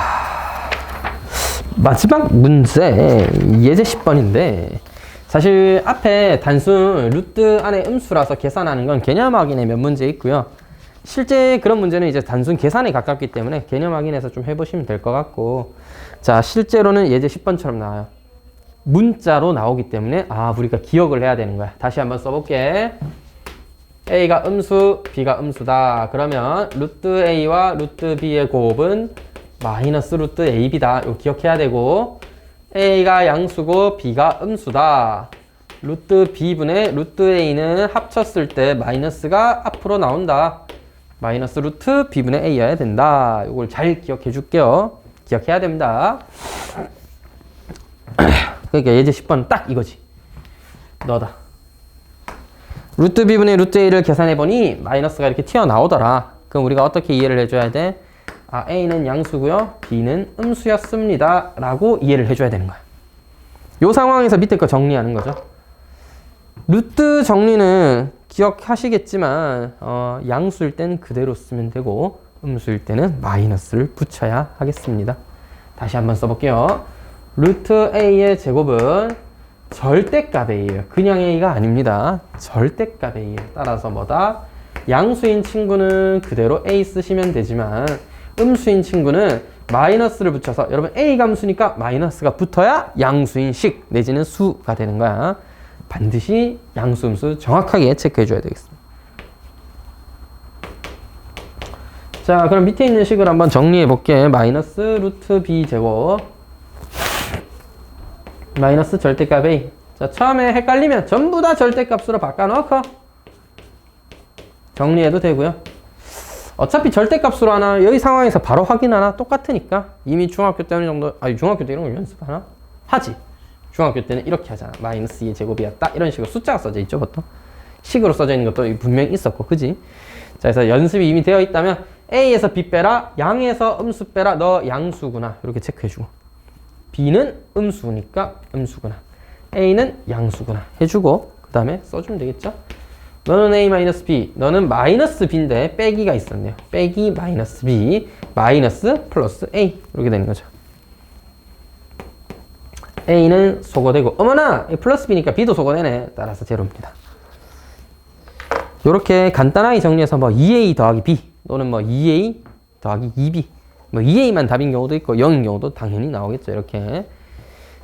마지막 문제 예제 10번인데 사실 앞에 단순 루트 안에 음수라서 계산하는 건 개념 확인에 몇 문제 있고요. 실제 그런 문제는 이제 단순 계산에 가깝기 때문에 개념 확인해서 좀 해보시면 될 것 같고, 자 실제로는 예제 10번처럼 나와요. 문자로 나오기 때문에 우리가 기억을 해야 되는 거야. 다시 한번 써볼게. A가 음수, B가 음수다. 그러면 루트 A와 루트 B의 곱은 마이너스 루트 AB다. 이거 기억해야 되고, A가 양수고 B가 음수다. 루트 B분의 루트 A는 합쳤을 때 마이너스가 앞으로 나온다. 마이너스 루트 B분의 A여야 된다. 이걸 잘 기억해 줄게요. 기억해야 됩니다. 그러니까 예제 10번은 딱 이거지. 너다. 루트 B분의 루트 A를 계산해보니 마이너스가 이렇게 튀어나오더라. 그럼 우리가 어떻게 이해를 해줘야 돼? A는 양수고요, B는 음수였습니다 라고 이해를 해줘야 되는 거야. 이 상황에서 밑에 거 정리하는 거죠. 루트 정리는 기억하시겠지만 양수일 때는 그대로 쓰면 되고 음수일 때는 마이너스를 붙여야 하겠습니다. 다시 한번 써볼게요. 루트 A의 제곱은 절대값 A예요. 그냥 A가 아닙니다. 절대값 A예요. 따라서 뭐다? 양수인 친구는 그대로 A 쓰시면 되지만 음수인 친구는 마이너스를 붙여서, 여러분 A가 음수니까 마이너스가 붙어야 양수인 식 내지는 수가 되는 거야. 반드시 양수, 음수 정확하게 체크해 줘야 되겠습니다. 자, 그럼 밑에 있는 식을 한번 정리해 볼게. 마이너스 루트 B 제곱 마이너스 절대값 A. 자, 처음에 헷갈리면 전부 다 절대값으로 바꿔놓고 정리해도 되고요. 어차피 절대값으로 하나, 여기 상황에서 바로 확인하나 똑같으니까 이미 중학교 때 어느 정도, 중학교 때 이런 걸 연습하나? 하지. 중학교 때는 이렇게 하잖아. 마이너스 2의 제곱이었다. 이런 식으로 숫자가 써져 있죠, 보통. 식으로 써져 있는 것도 분명히 있었고, 그지? 자, 그래서 연습이 이미 되어 있다면 A에서 B 빼라, 양에서 음수 빼라, 너 양수구나. 이렇게 체크해주고. B는 음수니까 음수구나. A는 양수구나. 해주고, 그 다음에 써주면 되겠죠? 너는 A-B, 너는 마이너스 B인데 빼기가 있었네요. 빼기 마이너스 B, 마이너스 플러스 A. 이렇게 되는 거죠. A는 소거되고, 어머나! 플러스 B니까 B도 소거되네. 따라서 제로입니다. 이렇게 간단하게 정리해서 뭐 2A 더하기 B 또는 뭐 2A 더하기 2B, 뭐 2A만 답인 경우도 있고 0인 경우도 당연히 나오겠죠. 이렇게.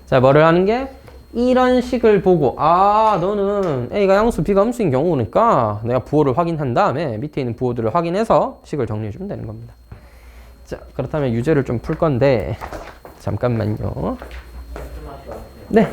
자, 뭐를 하는 게? 이런 식을 보고, 너는 A가 양수, B가 음수인 경우니까 내가 부호를 확인한 다음에 밑에 있는 부호들을 확인해서 식을 정리해주면 되는 겁니다. 자, 그렇다면 유제를 좀 풀 건데, 잠깐만요. 네.